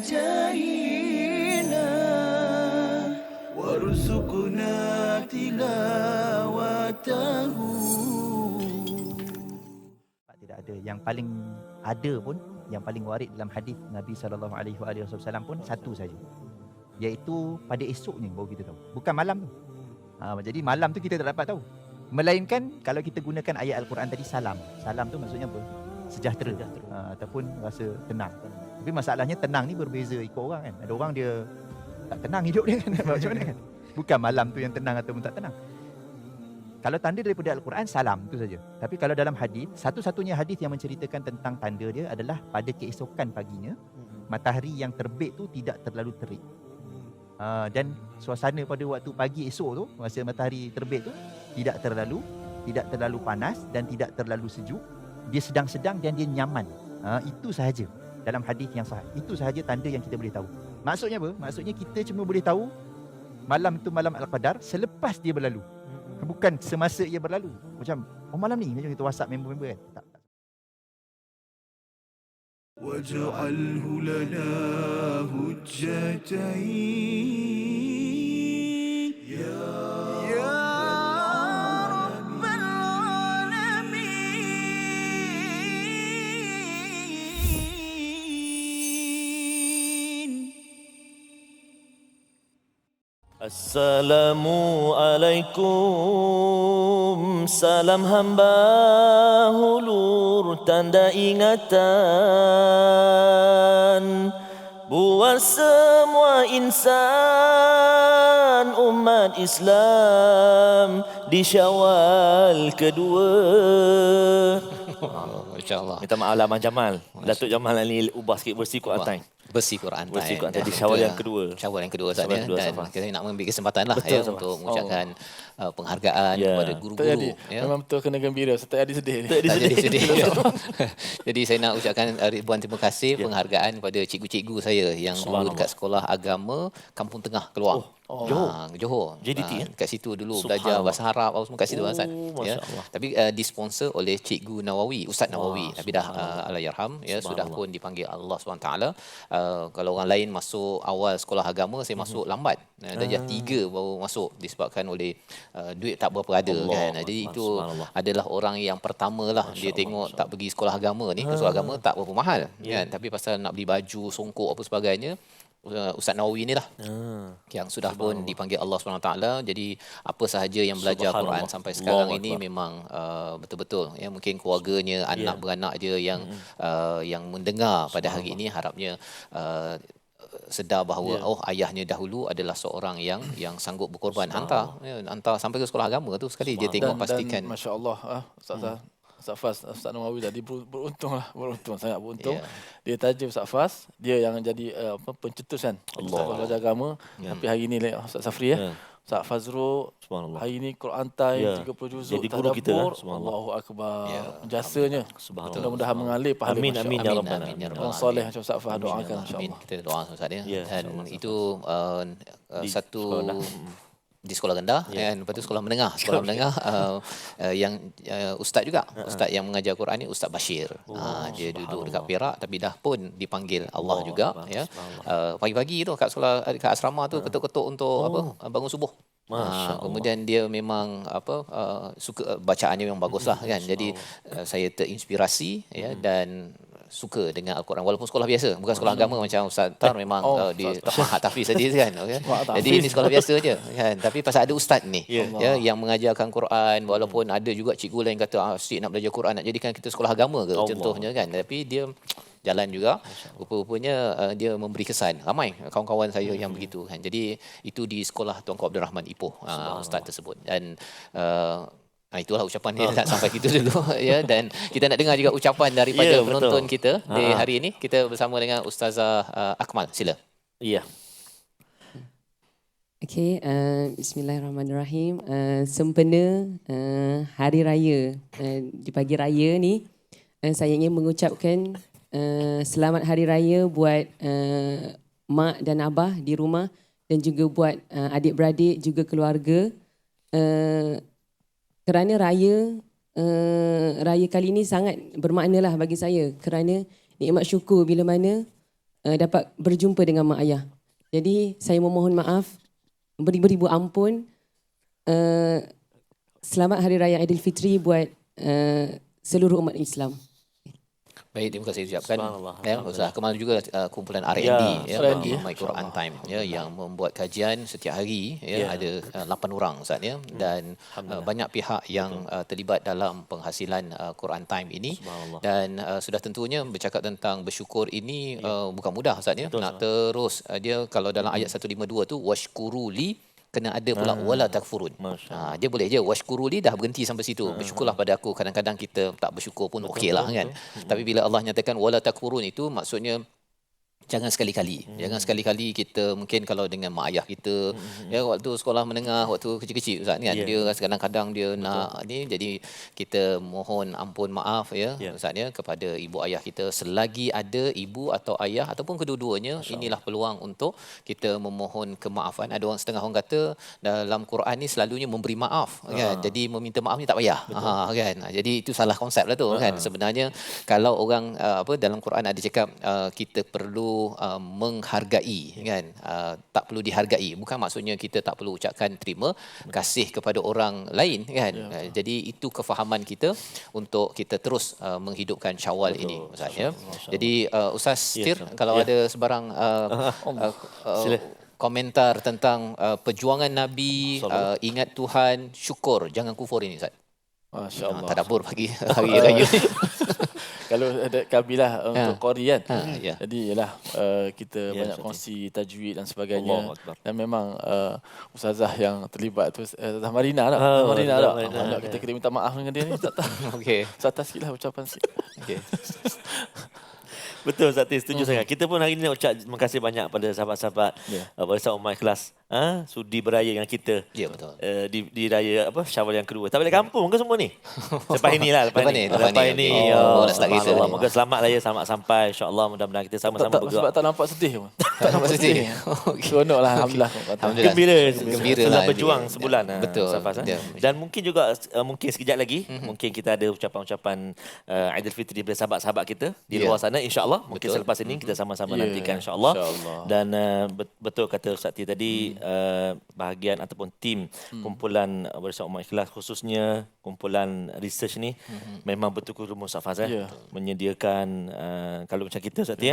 [SPEAKER 4] جاهنا وارزقنا تلاوته.
[SPEAKER 7] Tidak ada. Yang paling ada pun, yang paling warid dalam hadis Nabi SAW pun satu saja, iaitu pada esoknya baru kita tahu, bukan malam tu. Jadi malam tu kita tak dapat tahu, melainkan kalau kita gunakan ayat Al-Quran tadi, salam. Salam tu maksudnya apa? Sejahtera. Ataupun rasa tenang. Tapi masalahnya tenang ni berbeza ikut orang kan. Ada orang dia tak tenang hidup dia kan. Macam mana kan? Bukan malam tu yang tenang ataupun tak tenang. Kalau tanda daripada Al-Quran, salam tu saja. Tapi kalau dalam hadis, satu-satunya hadis yang menceritakan tentang tanda dia adalah pada keesokan paginya, matahari yang terbit tu tidak terlalu terik. Dan suasana pada waktu pagi esok tu, masa matahari terbit tu tidak terlalu panas dan tidak terlalu sejuk. Dia sedang-sedang dan dia nyaman. Itu sahaja dalam hadis yang sahih. Itu sahaja tanda yang kita boleh tahu. Maksudnya apa? Maksudnya kita cuma boleh tahu malam itu malam Al-Qadar selepas dia berlalu. Bukan semasa ia berlalu. Macam, malam ni macam kita WhatsApp member-member kan. Tak.
[SPEAKER 4] واجعله لنا هجتين يا رب العالمين.
[SPEAKER 1] Assalamualaikum, salam hamba hulur, tanda ingatan buat semua insan umat Islam di Syawal kedua.
[SPEAKER 2] InsyaAllah.
[SPEAKER 1] Minta maaf lah Abang Jamal, Datuk Jamal ni ubah sikit versi Quran Time.
[SPEAKER 2] Bersih Quran Time.
[SPEAKER 1] Jadi Syawal yang kedua.
[SPEAKER 2] Syawal yang kedua saja, dan kita nak mengambil kesempatan lah untuk mengucapkan penghargaan kepada guru-guru.
[SPEAKER 3] Memang betul kena gembira. Tak ada sedih.
[SPEAKER 2] Tak jadi sedih. Jadi saya nak ucapkan ribuan terima kasih, penghargaan kepada cikgu-cikgu saya yang guru dekat sekolah agama Kampung Tengah Keluang. Johor.
[SPEAKER 1] JDT kan?
[SPEAKER 2] Kat situ dulu belajar bahasa Arab apa semua kat situ Ustaz.
[SPEAKER 1] Masya Allah.
[SPEAKER 2] Tapi disponsor oleh Cikgu Nawawi, Ustaz Nawawi. Tapi dah Allahyarham sudah pun dipanggil Allah SWT. Kalau orang lain masuk awal sekolah agama, saya masuk lambat. Darjah 3 baru masuk disebabkan oleh duit tak berapa ada kan. Jadi itu adalah orang yang pertama lah dia tengok tak pergi sekolah agama ni, sekolah agama tak berapa mahal kan. Tapi pasal nak beli baju, songkok apa sebagainya, Ustaz Nawawi ni lah yang sudah pun dipanggil Allah SWT. Jadi apa sahaja yang belajar Quran sampai sekarang ini memang betul-betul ya, mungkin keluarganya anak beranak dia yang mendengar pada hari ini harapnya sedar bahawa ayahnya dahulu adalah seorang yang sanggup berkorban, hantar sampai ke sekolah agama tu sekali dia tengok pastikan.
[SPEAKER 3] Dan masya-Allah Ustaz Faz, Ustaz Nawawi tadi beruntung, sangat beruntung. Dia taja Ustaz Faz, dia yang jadi pencetus kan Ustaz belajar agama. Tapi hari ni Ustaz Safri Ustaz Fazrul hari ni Quran Time 30 juzuk
[SPEAKER 1] jadi guru kita lah.
[SPEAKER 3] Allahu akbar. Jasanya mudah-mudahan mengalir pahala.
[SPEAKER 1] Amin ya rabbal
[SPEAKER 3] alamin. Orang soleh macam Ustaz Faz doakan insya-Allah.
[SPEAKER 2] Kita doa Ustaz ya. Dan itu satu di sekolah rendah kan, lepas tu sekolah menengah yang ustaz juga, ustaz yang mengajar Quran ni Ustaz Bashir. Dia duduk dekat Perak tapi dah pun dipanggil Allah juga ya. Pagi-pagi tu kat sekolah, kat asrama tu ketuk-ketuk untuk bangun subuh. Kemudian dia memang suka bacaannya memang baguslah kan. Jadi saya terinspirasi ya, dan suka dengan Al-Quran walaupun sekolah biasa, bukan sekolah agama macam Ustaz Tar memang di tahfiz tadi kan. Jadi ini sekolah biasa je kan, tapi pasal ada ustaz ni ya yang mengajarkan Quran, walaupun ada juga cikgu lain kata asyik nak belajar Quran, nak jadikan kita sekolah agama ke contohnya kan, tapi dia jalan juga. Rupa-rupanya dia memberi kesan. Ramai kawan-kawan saya yang begitu kan. Jadi itu di sekolah Tuanku Abdul Rahman Ipoh ustaz tersebut. Dan itulah ucapan dia tak sampai kita dulu ya. Dan kita nak dengar juga ucapan daripada penonton kita di hari ini. Kita bersama dengan Ustazah Akmal. Sila.
[SPEAKER 1] Ya.
[SPEAKER 8] Okey, bismillahirrahmanirrahim. Sempena hari raya di pagi raya ni, saya ingin mengucapkan selamat hari raya buat mak dan abah di rumah, dan juga buat adik-beradik juga keluarga. Kerana raya kali ini sangat bermaknalah bagi saya, kerana nikmat syukur bila mana dapat berjumpa dengan mak ayah. Jadi saya memohon maaf, beribu-ribu ampun. Selamat Hari Raya Aidilfitri buat seluruh umat Islam.
[SPEAKER 2] Baik, terima kasih ucapkan ya, Ustaz Akmal juga kumpulan R&D My Quran Time ya, yang membuat kajian setiap hari ya, ada 8 orang Ustaz ya, dan banyak pihak yang terlibat dalam penghasilan Quran Time ini. Dan sudah tentunya bercakap tentang bersyukur ini bukan mudah Ustaz ya. Nak terus dia kalau dalam ayat 152 tu washkuruli, kena ada pula wala takfurun. Dia boleh je washkuruli dah berhenti sampai situ. Bersyukurlah pada aku. Kadang-kadang kita tak bersyukur pun okeylah kan. Tapi bila Allah nyatakan wala takfurun itu maksudnya jangan sekali-kali. Jangan sekali-kali kita mungkin kalau dengan mak ayah kita ya waktu sekolah menengah, waktu kecil-kecil Ustaz kan, dia kadang-kadang dia nak ni, jadi kita mohon ampun maaf ya Ustaz ya kepada ibu ayah kita, selagi ada ibu atau ayah ataupun kedua-duanya. Inilah peluang untuk kita memohon kemaafan. Ada orang setengah orang kata dalam Quran ni selalunya memberi maaf kan. Jadi meminta maaf ni tak payah. Kan. Jadi itu salah konsep lah tu kan. Sebenarnya kalau orang dalam Quran ada cakap kita perlu menghargai kan, tak perlu dihargai, bukan maksudnya kita tak perlu ucapkan terima kasih kepada orang lain kan. Jadi itu kefahaman kita untuk kita terus menghidupkan Syawal ini Ustaz ya. Jadi Ustaz Tir, kalau ada sebarang komentar tentang perjuangan Nabi, ingat Tuhan, syukur, jangan kufur ini Ustaz.
[SPEAKER 3] Masya-Allah.
[SPEAKER 2] Tadabbur pagi hari raya.
[SPEAKER 3] Kalau ada kabilah untuk qari kan. Jadi ialah kita banyak kongsi tajwid dan sebagainya. Dan memang ustazah yang terlibat tu Ustazah Marina lah. Marina lah. Banyak kita kena minta maaf dengan dia ni. Tak tahu. Okey. Satas sikitlah ucapan sikit. Okey.
[SPEAKER 1] Betul Ustaz Tir, setuju sangat. Kita pun hari ini nak ucap terima kasih banyak pada sahabat-sahabat pada sahabat My Class sudi beraya dengan kita.
[SPEAKER 2] Ya, betul.
[SPEAKER 1] Di raya Syawal yang kedua. Tak balik kampung ke semua ni? Lepas inilah, lepas ni.
[SPEAKER 2] Allah.
[SPEAKER 1] Moga selamat raya, selamat sampai. InsyaAllah mudah-mudahan kita sama-sama berdoa.
[SPEAKER 3] Sebab tak nampak sedih pun.
[SPEAKER 2] Tak nampak sedih.
[SPEAKER 3] Seronoklah, alhamdulillah.
[SPEAKER 1] Gembira setelah berjuang sebulan.
[SPEAKER 2] Betul.
[SPEAKER 1] Dan mungkin juga mungkin sekejap lagi mungkin kita ada ucapan-ucapan Aidilfitri daripada sahabat-sahabat kita di luar sana, insya-Allah. Mungkin selepas ini kita sama-sama nantikan insya-Allah. Dan betul kata Ustaz T tadi, bahagian ataupun tim kumpulan Warisan Umat Ikhlas, khususnya kumpulan research ni memang betul-betul rumus Ustaz Faz, menyediakan kalau macam kita Ustaz T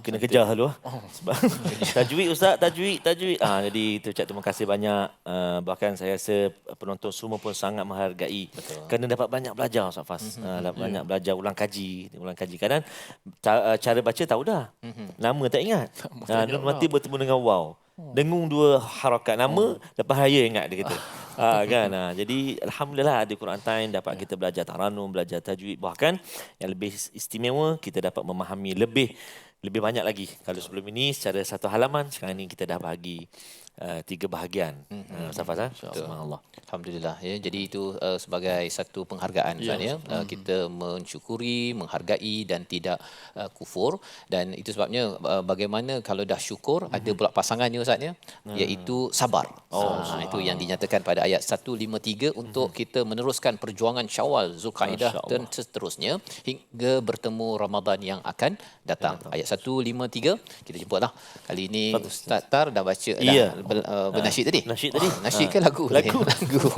[SPEAKER 1] kena kejar dulu sebab tajwid Ustaz, tajwid. Jadi itu ucap terima kasih banyak. Bahkan saya rasa penonton semua pun sangat menghargai. Kerana dapat banyak belajar Ustaz Faz. Dapat banyak belajar ulang kaji. Kadang cara baca tahu dah. Nama tak ingat. Nanti bertemu dengan wow. Dengung 2 harakat nama, lepas raya ingat dia kata. Kan. Jadi alhamdulillah di Quran Time dapat kita belajar taranum, belajar tajwid, bahkan yang lebih istimewa kita dapat memahami lebih banyak lagi. Kalau sebelum ini secara satu halaman, sekarang ini kita dah bagi 3 bahagian. Ustaz Faz, subhanallah.
[SPEAKER 2] Alhamdulillah ya. Jadi itu sebagai satu penghargaan Ustaz ya. Kita mensyukuri, menghargai dan tidak kufur, dan itu sebabnya bagaimana kalau dah syukur ada pula pasangannya Ustaz ya, iaitu sabar. Itu yang dinyatakan pada ayat 153 untuk kita meneruskan perjuangan Syawal, Zulkaidah dan seterusnya hingga bertemu Ramadan yang akan datang. Ayat 153 kita jumpalah. Kali ini Ustaz Tar dah baca bernasyid tadi. Nasyid ke lagu? Lagu.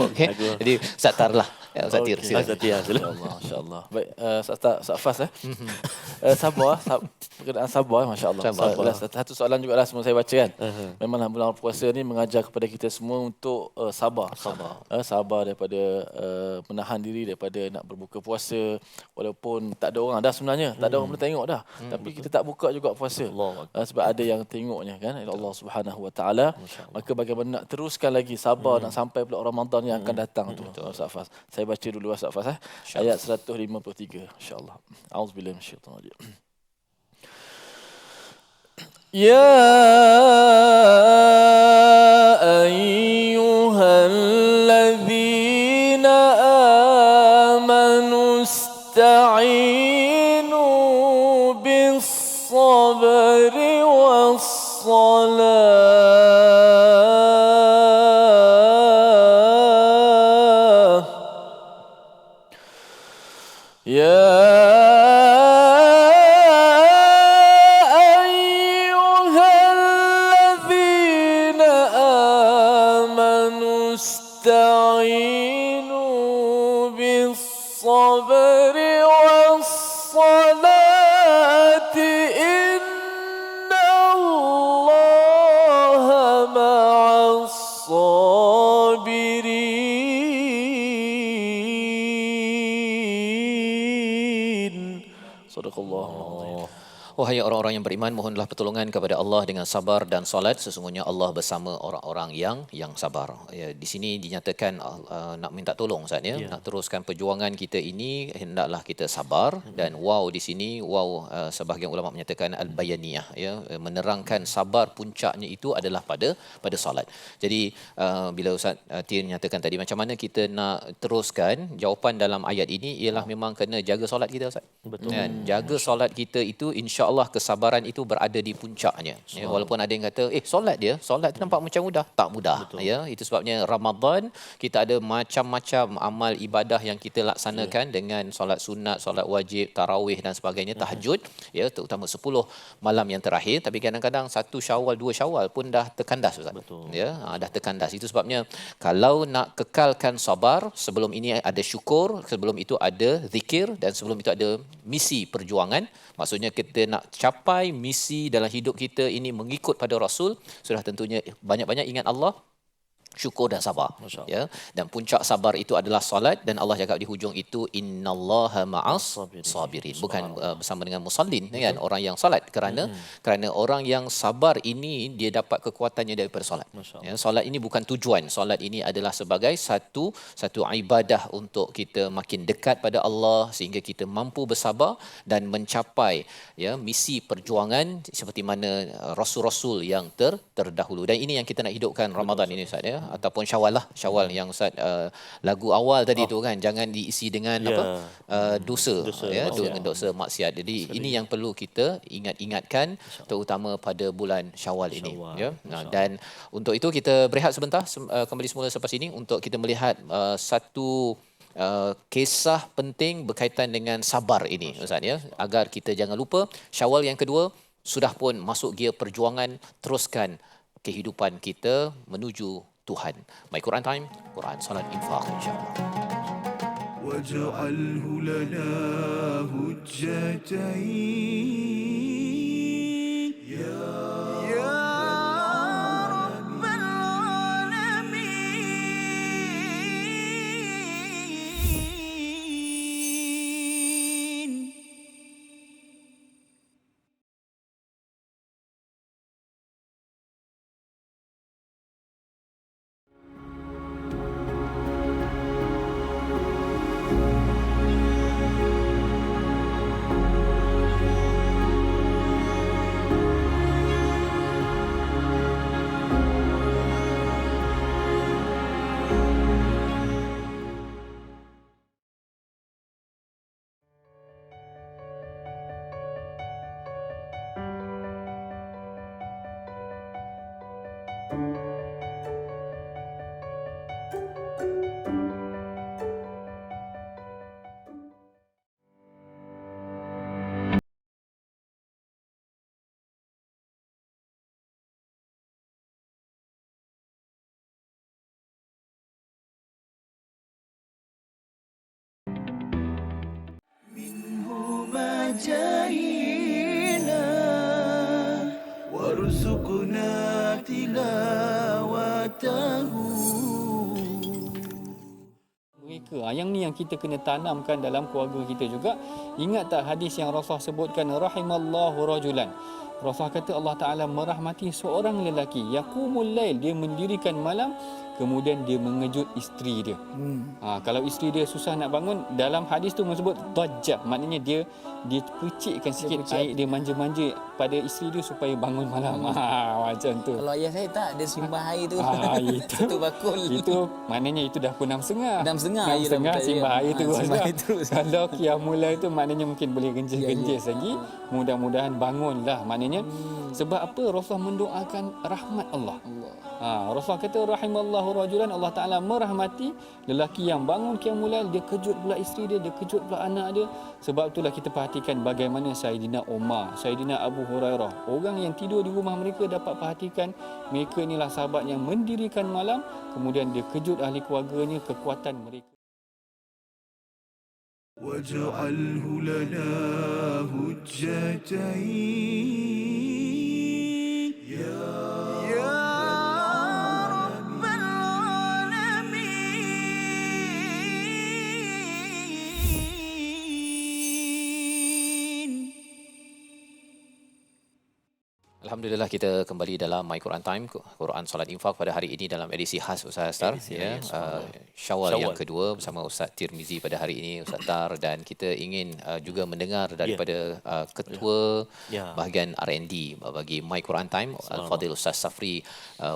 [SPEAKER 2] Okey. Jadi Ustaz Tar lah. Ustaz Tir silakan.
[SPEAKER 3] Masya-Allah. Baik, Ustaz Faz sabar, perkataan sabar, masya-Allah. Satu soalan jugalah semua saya baca kan. Memanglah bulan puasa ni mengajar kepada kita semua untuk sabar. Sabar daripada menahan diri daripada nak berbuka puasa walaupun tak ada orang dah sebenarnya, tak ada orang boleh tengok dah. Tapi kita tak buka juga puasa. Sebab ada yang tengoknya kan, Allah Subhanahu Wa Taala. Maka bagaimana nak teruskan lagi sabar nak sampai pula Ramadan yang akan datang tu. Ustaz Faz. Saya baca dulu Ustaz Faz ayat 153 insya-Allah. Auzubillahi minasyaitanir rajim. Ya ayyuhalladzina amanu ista'inu bis-sabri was-salah. استعينوا بالصبر والصلاة إن الله مع الصابرين. صدق الله العظيم.
[SPEAKER 2] Wahai orang-orang yang beriman, mohonlah pertolongan kepada Allah dengan sabar dan solat. Sesungguhnya Allah bersama orang-orang yang sabar. Ya, di sini dinyatakan nak minta tolong Ustaz ya. Nak teruskan perjuangan kita ini hendaklah kita sabar. Dan wow di sini sebahagian ulama menyatakan al-bayaniyah ya, menerangkan sabar puncaknya itu adalah pada solat. Jadi bila Ustaz Tir menyatakan tadi macam mana kita nak teruskan, jawapan dalam ayat ini ialah memang kena jaga solat kita Ustaz.
[SPEAKER 1] Betul.
[SPEAKER 2] Dan jaga solat kita itu insya-Allah kesabaran itu berada di puncaknya. Ya, walaupun ada yang kata solat tu nampak macam mudah, tak mudah. Ya, itu sebabnya Ramadan kita ada macam-macam amal ibadah yang kita laksanakan dengan solat sunat, solat wajib, tarawih dan sebagainya, tahajud ya, terutama 10 malam yang terakhir. Tapi kadang-kadang 1 Syawal, 2 Syawal pun dah terkandas Ustaz. Ya, dah terkandas. Itu sebabnya kalau nak kekalkan sabar, sebelum ini ada syukur, sebelum itu ada zikir dan sebelum itu ada misi perjuangan. Maksudnya kita nak capai misi dalam hidup kita ini mengikut pada Rasul, sudah tentunya banyak-banyak ingat Allah, syukur dan sabar, ya. Dan puncak sabar itu adalah solat, dan Allah cakap di hujung itu innallaha ma'as sabirin, bukan bersama dengan musallin, kan, orang yang solat, kerana orang yang sabar ini dia dapat kekuatannya daripada solat. Ya, solat ini bukan tujuan, solat ini adalah sebagai satu ibadah untuk kita makin dekat pada Allah sehingga kita mampu bersabar dan mencapai, ya, misi perjuangan seperti mana rasul-rasul yang terdahulu. Dan ini yang kita nak hidupkan Ramadan ini, Ustaz, ya, ataupun Syawal yang Ustaz lagu awal tadi tu kan, jangan diisi dengan dosa, ya, dengan dosa maksiat. Jadi ini yang perlu kita ingatkan terutama pada bulan Syawal ini, ya. Nah, dan untuk itu kita berehat sebentar, kembali semula selepas ini untuk kita melihat satu kisah penting berkaitan dengan sabar ini, Ustaz, ya, agar kita jangan lupa Syawal yang kedua sudah pun masuk gear perjuangan, teruskan kehidupan kita menuju Tuhan. My Quran Time, Quran Salat Infaq, insya-Allah.
[SPEAKER 4] Waj'alhu lana hujjatain ya jahina warzuqna tilawatahu.
[SPEAKER 9] Mereka yang ni yang kita kena tanamkan dalam keluarga kita juga. Ingat tak hadis yang Rasulullah sebutkan, rahimallahu rajulan, Rasulullah kata Allah Ta'ala merahmati seorang lelaki yaqumul lail, dia mendirikan malam, kemudian dia mengejut isteri dia. Kalau isteri dia susah nak bangun, dalam hadis tu menyebut dajjah, maknanya dia percikkan sikit air, dia manja-manja pada isteri dia supaya bangun malam. Macam tu.
[SPEAKER 10] Kalau ayah saya tak, dia simbah air tu.
[SPEAKER 9] Itu
[SPEAKER 10] bakul.
[SPEAKER 9] Itu maknanya itu dah pukul 6.30.
[SPEAKER 10] 6.30
[SPEAKER 9] simbah air tu.
[SPEAKER 10] Simbah air terus.
[SPEAKER 9] Kalau qiyamul lail tu maknanya mungkin boleh genjis lagi. Mudah-mudahan bangunlah. Maknanya sebab apa? Rasulullah mendoakan rahmat Allah. Rasulullah kata rahimallahu rajulan, Allah Ta'ala merahmati lelaki yang bangun qiyamul lail, dia kejut pula isteri dia, dia kejut pula anak dia. Sebab itulah kita perhatikan bagaimana Saidina Umar, Saidina Abu Hurairah, orang yang tidur di rumah mereka dapat perhatikan mereka inilah sahabat yang mendirikan malam, kemudian dia kejut ahli keluarganya, kekuatan mereka.
[SPEAKER 4] Waj'alhu lana hujjatain ya
[SPEAKER 2] Alhamdulillah, kita kembali dalam My Quran Time, Quran Salat Infaq pada hari ini dalam edisi khas Ustaz Tar, ya, Syawal yang kedua bersama Ustaz Tirmizi pada hari ini, Ustaz Tar, dan kita ingin juga mendengar daripada ketua bahagian R&D bagi My Quran Time, Al-Fadil Ustaz Safri,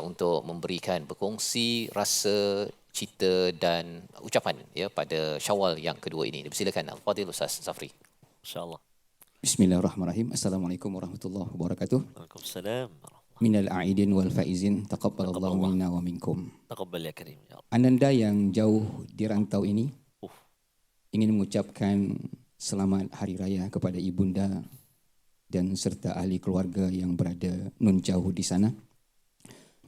[SPEAKER 2] untuk memberikan berkongsi rasa, cita dan ucapan, ya, pada Syawal yang kedua ini. Dipersilakan Al-Fadil Ustaz Safri.
[SPEAKER 1] InsyaAllah.
[SPEAKER 11] Bismillahirrahmanirrahim. Assalamualaikum warahmatullahi wabarakatuh.
[SPEAKER 1] Waalaikumsalam.
[SPEAKER 11] Minal a'idin wal faizin, taqabbalallahu minna wa minkum.
[SPEAKER 1] Taqabbal ya karim. Ya Allah.
[SPEAKER 11] Ananda yang jauh di rantau ini ingin mengucapkan selamat hari raya kepada ibunda dan serta ahli keluarga yang berada nun jauh di sana.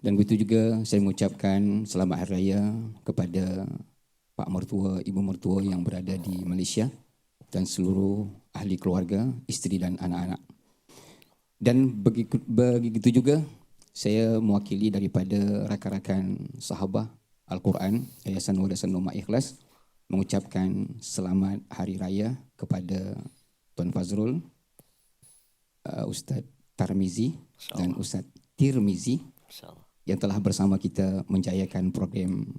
[SPEAKER 11] Dan begitu juga saya mengucapkan selamat hari raya kepada Pak Mertua, Ibu Mertua yang berada di Malaysia dan seluruh ahli keluarga, isteri dan anak-anak. Dan begitu juga Saya mewakili daripada rakan-rakan sahabah Al-Quran Yayasan Warisan Ummah Ikhlas mengucapkan selamat Hari Raya kepada Tuan Fazrul, Ustaz Tarmizi dan Ustaz Tirmizi yang telah bersama kita menjayakan program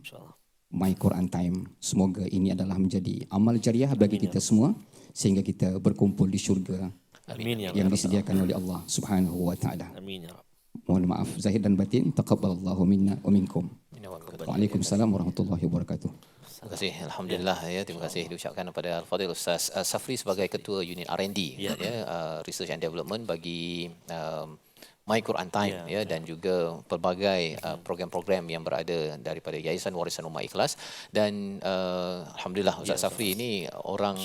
[SPEAKER 11] My Quran Time. Semoga ini adalah menjadi amal jariah bagi kita semua sehingga kita berkumpul di syurga yang disediakan oleh Allah Subhanahu wa taala. Amin ya Rabb. Mohon maaf zahir dan batin. Taqabbalallahu minna wa minkum. Waalaikumsalam warahmatullahi wabarakatuh.
[SPEAKER 2] Terima kasih. Alhamdulillah ya. Terima kasih diucapkan kepada Al-Fadhil Ustaz Safri sebagai Ketua Unit R&D Research and Development bagi My Quran Time dan juga pelbagai program-program yang berada daripada Yayasan Warisan Ummah Ikhlas dan alhamdulillah Ustaz Safri ini orang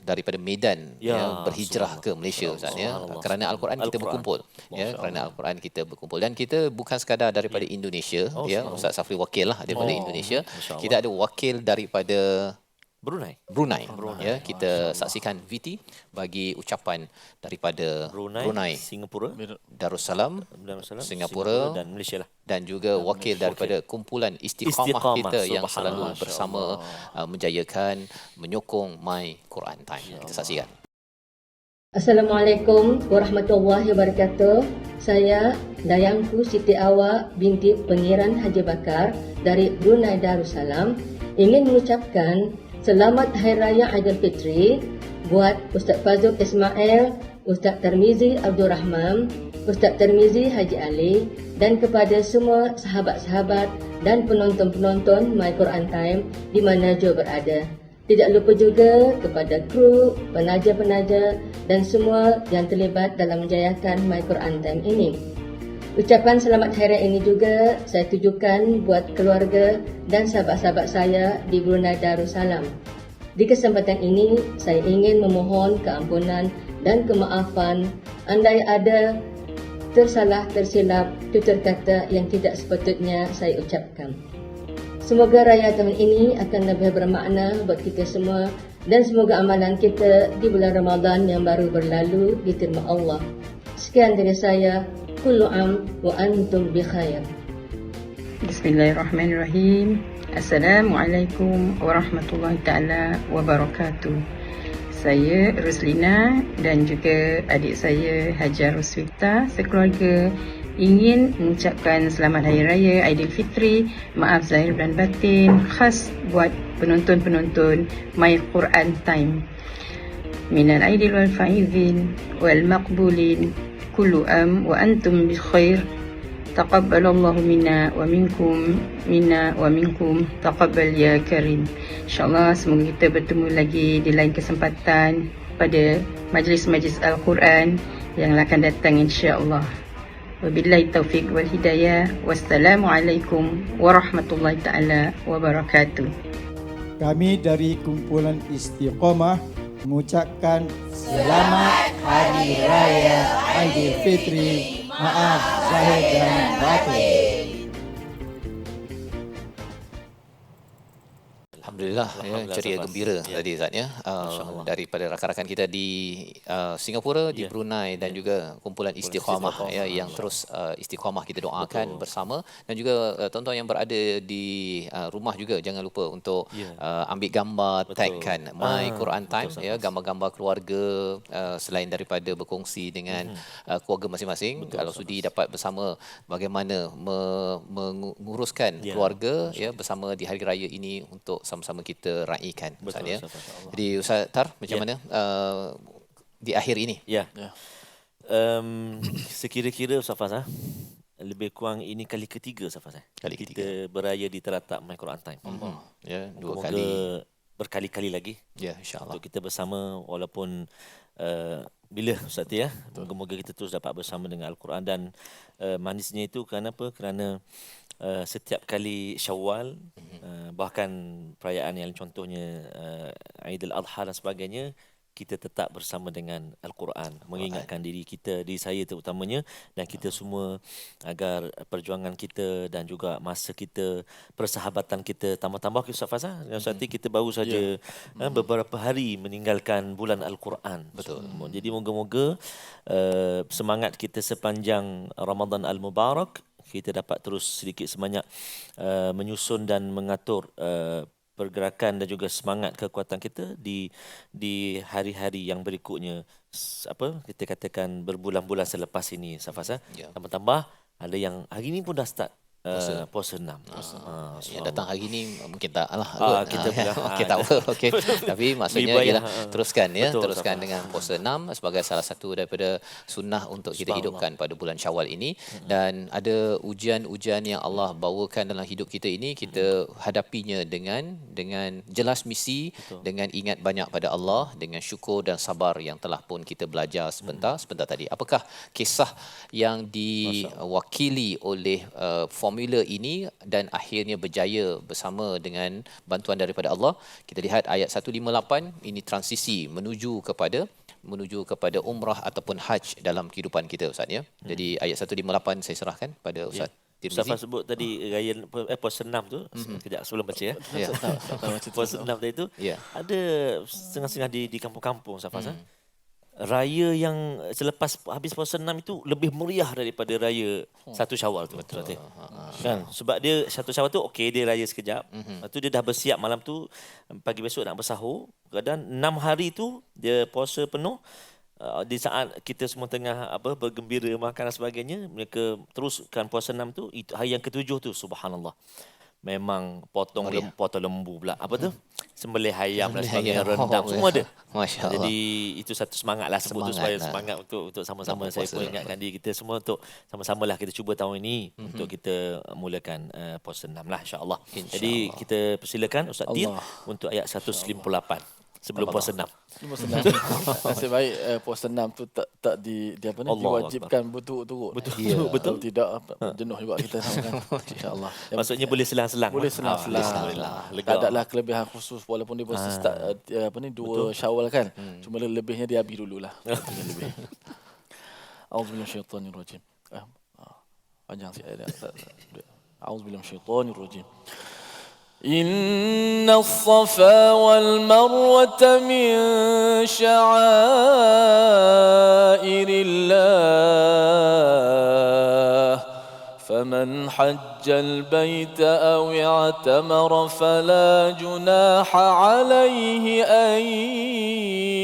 [SPEAKER 2] daripada Medan berhijrah ke Malaysia Ustaz kerana Al-Quran kita berkumpul kerana Al-Quran kita berkumpul dan kita bukan sekadar daripada Indonesia Ustaz Safri wakil lah daripada Indonesia, kita ada wakil daripada Brunei. Ya, kita saksikan VT bagi ucapan daripada Brunei,
[SPEAKER 1] Singapura,
[SPEAKER 2] Darussalam, Singapura
[SPEAKER 1] dan Malaysia lah.
[SPEAKER 2] Dan juga wakil daripada kumpulan Istiqamah kita yang selalu bersama menjayakan, menyokong My Quran Time. Kita saksikan.
[SPEAKER 12] Assalamualaikum warahmatullahi wabarakatuh. Saya Dayangku Siti Awak binti Pengiran Haji Bakar dari Brunei Darussalam ingin mengucapkan Selamat Hari Raya Aidilfitri buat Ustaz Fazrul Ismail, Ustaz Tarmizi Abdul Rahman, Ustaz Tarmizi Haji Ali dan kepada semua sahabat-sahabat dan penonton-penonton My Quran Time di mana jua berada. Tidak lupa juga kepada kru, penaja-penaja dan semua yang terlibat dalam menjayakan My Quran Time ini. Ucapan selamat hari raya ini juga saya tujukan buat keluarga dan sahabat-sahabat saya di Brunei Darussalam. Di kesempatan ini, saya ingin memohon keampunan dan kemaafan andai ada tersilap tutur kata yang tidak sepatutnya saya ucapkan. Semoga raya tahun ini akan lebih bermakna buat kita semua dan semoga amalan kita di bulan Ramadan yang baru berlalu diterima Allah. Sekian dari saya. Kullu am wa antum bi khair.
[SPEAKER 13] Bismillahirrahmanirrahim. Assalamualaikum warahmatullahi taala wabarakatuh. Saya Ruslina dan juga adik saya Hajar Ruswita sekeluarga ingin mengucapkan selamat Hari Raya Aidilfitri, maaf zahir dan batin khas buat penonton-penonton My Quran Time. Minal aidil wal faizin wal maqbulin kullu am wa antum bi khair. Taqabbalallahu minna wa minkum taqabbal ya karim. InsyaAllah semoga kita bertemu lagi di lain kesempatan pada majlis-majlis Al-Quran yang akan datang insya-Allah. Wabillahi taufiq wal hidayah. Wassalamualaikum warahmatullahi taala wabarakatuh.
[SPEAKER 14] Kami dari kumpulan Istiqamah mengucapkan selamat Hari Raya Aidilfitri. Maaf zahir dan batin.
[SPEAKER 2] Alhamdulillah, ceria gembira tadi Ustaz daripada rakan-rakan kita di Singapura, di Brunei dan juga kumpulan Istiqamah yang terus istiqamah kita doakan bersama dan juga tuan-tuan yang berada di rumah juga jangan lupa untuk ambil gambar, tagkan My Quran Time gambar-gambar keluarga selain daripada berkongsi dengan keluarga masing-masing. Kalau sudi dapat bersama bagaimana menguruskan keluarga bersama di hari raya ini untuk sama-sama kita raikan Ustaz ya. Jadi Ustaz Tar macam mana di akhir ini?
[SPEAKER 1] Sekira-kira Ustaz Faz lebih kurang ini kali ketiga Ustaz Faz. Kita beraya di teratak My Quran Time.
[SPEAKER 2] Dua kali,
[SPEAKER 1] berkali-kali lagi.
[SPEAKER 2] Insya-Allah.
[SPEAKER 1] Untuk kita bersama walaupun bila Ustaz moga-moga kita terus dapat bersama dengan Al-Quran dan manisnya itu kenapa? Kerana setiap kali Syawal bahkan perayaan yang contohnya Aidil Adha dan sebagainya kita tetap bersama dengan Al-Quran, mengingatkan diri kita, diri saya terutamanya, dan kita semua agar perjuangan kita dan juga masa kita, persahabatan kita tambah-tambah. Ustaz Fazal, kita baru saja beberapa hari meninggalkan bulan Al-Quran.
[SPEAKER 2] Betul.
[SPEAKER 1] Jadi moga-moga semangat kita sepanjang Ramadan Al-Mubarak kita dapat terus sedikit sebanyak menyusun dan mengatur pergerakan dan juga semangat kekuatan kita di hari-hari yang berikutnya, kita katakan berbulan-bulan selepas ini, Safasa. Tambah-tambah ada yang hari ini pun dah start puasa 6.
[SPEAKER 2] Yang datang hari ni mungkin tak lah
[SPEAKER 1] kita
[SPEAKER 2] okey, tak apa. Okey. Tapi maksudnya ialah teruskan
[SPEAKER 1] Betul,
[SPEAKER 2] teruskan dengan puasa 6 sebagai salah satu daripada sunnah untuk kita hidupkan pada bulan Syawal ini. Dan ada ujian-ujian yang Allah bawakan dalam hidup kita ini, kita hadapinya dengan jelas misi, dengan ingat banyak pada Allah, dengan syukur dan sabar yang telah pun kita belajar sebentar tadi. Apakah kisah yang diwakili oleh formula ini dan akhirnya berjaya bersama dengan bantuan daripada Allah? Kita lihat ayat 158, ini transisi menuju kepada umrah ataupun haj dalam kehidupan kita, Ustaz, ya. Jadi ayat 158 saya serahkan pada Ustaz.
[SPEAKER 1] Ustaz sebut tadi raya puasa 6 tu, kejap sebelum baca ya. Puasa 6 tadi tu ada setengah-setengah di kampung-kampung, Ustaz. Raya yang selepas habis puasa 6 itu lebih meriah daripada raya 1 Syawal tu. Betul. Kan? Sebab dia 1 Syawal tu okey, dia raya sekejap. Lepas tu dia dah bersiap malam tu, pagi besok nak bersahur. Kadang 6 hari tu dia puasa penuh. Di saat kita semua tengah bergembira makan dan sebagainya, mereka teruskan puasa 6 tu. Itu hari yang ke-7 tu, subhanallah, memang potong lembu pula, sembelih ayam dan sebagainya, rendam, semua ada.
[SPEAKER 2] Masya Allah.
[SPEAKER 1] Jadi itu satu semangat lah, sebut tu supaya semangat untuk sama-sama. Saya pun ingatkan diri kita semua untuk sama-sama lah kita cuba tahun ini untuk kita mulakan puasa 6 lah, insya-Allah. Jadi kita persilakan Ustaz Dir untuk ayat 158 sebelum puasa 6.
[SPEAKER 3] Nasib baik puasa 6 tu tak diwajibkan berturut-turut.
[SPEAKER 1] Betul.
[SPEAKER 3] Tidak jenuh juga kita kan. Insya-Allah.
[SPEAKER 1] Maksudnya boleh selang-selang.
[SPEAKER 3] Boleh selang-selang. Tak adalah kelebihan khusus walaupun dia puasa start 2 Syawal kan. Cuma lebihnya dia habis dululah. Lebih. A'udzubillahi minasyaitonirrajim. Panjang sikit ayat. A'udzubillahi minasyaitonirrajim. إن الصفا والمروة من شعائر الله فمن حج البيت أو اعتمر فلا جناح عليه أن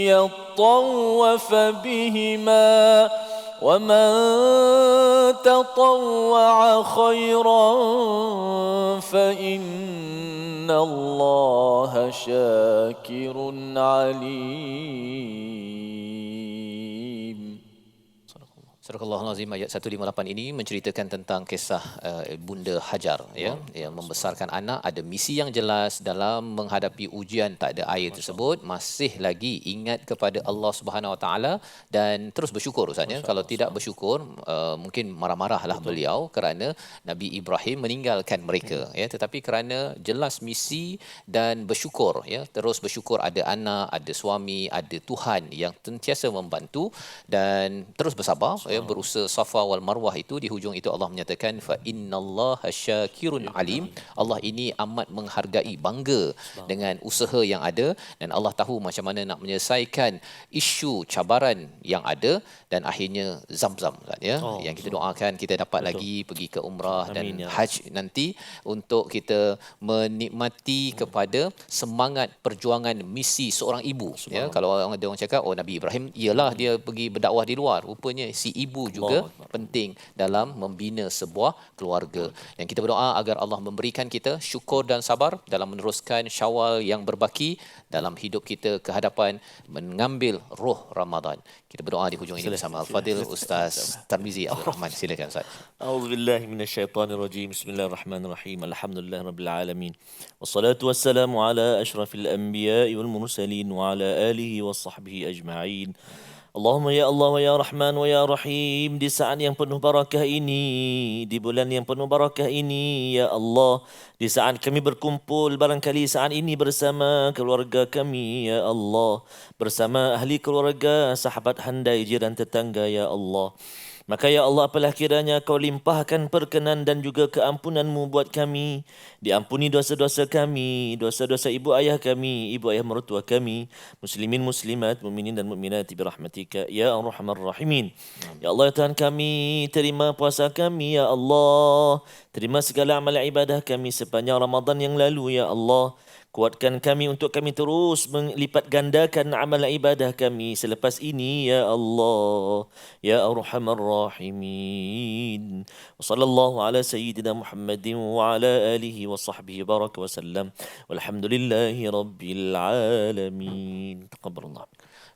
[SPEAKER 3] يطوف بهما ومن تطوع خيرا فإن الله شاكر عليم.
[SPEAKER 2] Surah-Al-Azim ayat 158 ini menceritakan tentang kisah Bunda Hajar, yang membesarkan anak, ada misi yang jelas dalam menghadapi ujian, tak ada air tersebut, masih lagi ingat kepada Allah Subhanahu Wa Taala dan terus bersyukur, Ustaz, ya. Kalau tidak bersyukur mungkin marah-marahlah beliau kerana Nabi Ibrahim meninggalkan mereka, ya. Tetapi kerana jelas misi dan bersyukur, ya, terus bersyukur ada anak, ada suami, ada Tuhan yang sentiasa membantu dan terus bersabar, ya. Berusaha Safa wal Marwah itu, di hujung itu Allah menyatakan fa innallaha syakirun alim. Allah ini amat menghargai, bangga dengan usaha yang ada, dan Allah tahu macam mana nak menyelesaikan isu cabaran yang ada, dan akhirnya Zamzam, ya. Yang kita doakan kita dapat lagi pergi ke umrah dan haji nanti untuk kita menikmati kepada semangat perjuangan misi seorang ibu, ya. Kalau orang cakap Nabi Ibrahim ialah dia pergi berdakwah di luar, rupanya si ibu juga penting dalam membina sebuah keluarga. Dan kita berdoa agar Allah memberikan kita syukur dan sabar dalam meneruskan Syawal yang berbaki dalam hidup kita ke hadapan mengambil roh Ramadan. Kita berdoa di hujung ini bersama Al-Fadil Ustaz Tarmizi Abdul Rahman. Silakan, Ustaz.
[SPEAKER 1] A'udzubillahi minasyaitonirrajim. Bismillahirrahmanirrahim. Alhamdulillahirabbil alamin. Wassalatu wassalamu ala asyrafil anbiya'i wal mursalin wa ala alihi washabbihi ajma'in. Allahumma ya Allah wa ya Rahman wa ya Rahim, di saat yang penuh barakah ini, di bulan yang penuh barakah ini, ya Allah, di saat kami berkumpul barangkali saat ini bersama keluarga kami, ya Allah, bersama ahli keluarga, sahabat handai, jiran tetangga, ya Allah. Maka ya Allah, apalah kiranya kau limpahkan perkenan dan juga keampunan-Mu buat kami. Diampuni dosa-dosa kami, dosa-dosa ibu ayah kami, ibu ayah mertua kami, muslimin, muslimat, mukminin dan mukminat birahmatika ya arhamar rahimin. Ya Allah, ya Tuhan kami, terima puasa kami, ya Allah. Terima segala amal ibadah kami sepanjang Ramadan yang lalu, ya Allah. Kuatkan kami untuk kami terus melipat gandakan amal ibadah kami selepas ini, ya Allah, ya arhamar rahimin. Wa sallallahu ala sayyidina Muhammadin wa ala alihi wa sahbihi baraka wa sallam. Walhamdulillahi rabbil alamin. Taqabbalallah.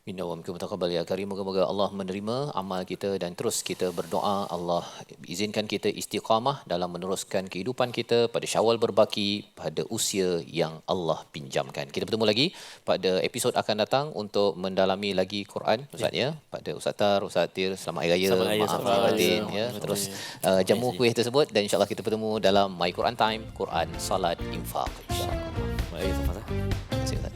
[SPEAKER 2] Minna wa minkum taqabbal ya karim. Moga-moga Allah menerima amal kita dan terus kita berdoa Allah izinkan kita istiqamah dalam meneruskan kehidupan kita pada Syawal berbaki pada usia yang Allah pinjamkan. Kita bertemu lagi pada episod akan datang untuk mendalami lagi Quran Ustaz ya. Pada Ustaz Tar, Ustaz Tir, selamat hari raya. Maaf batin ya. Terus jamu kuih tersebut dan insya-Allah kita bertemu dalam My Quran Time, Quran, Salat, Infak insya-Allah.
[SPEAKER 1] Baik, Ustaz.
[SPEAKER 2] Terima kasih Ustaz.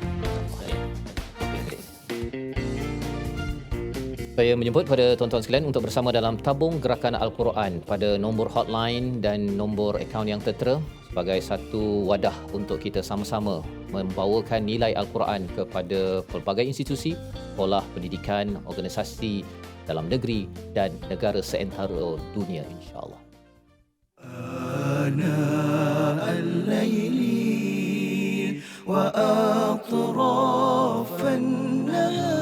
[SPEAKER 2] Saya menjemput pada tuan-tuan sekalian untuk bersama dalam tabung gerakan Al-Quran pada nombor hotline dan nombor akaun yang tertera sebagai satu wadah untuk kita sama-sama membawakan nilai Al-Quran kepada pelbagai institusi, sekolah, pendidikan, organisasi dalam negeri dan negara seantero dunia insya-Allah.
[SPEAKER 4] آناء الليل وأطراف النهار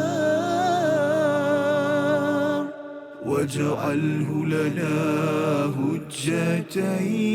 [SPEAKER 4] واجعله لنا هجتين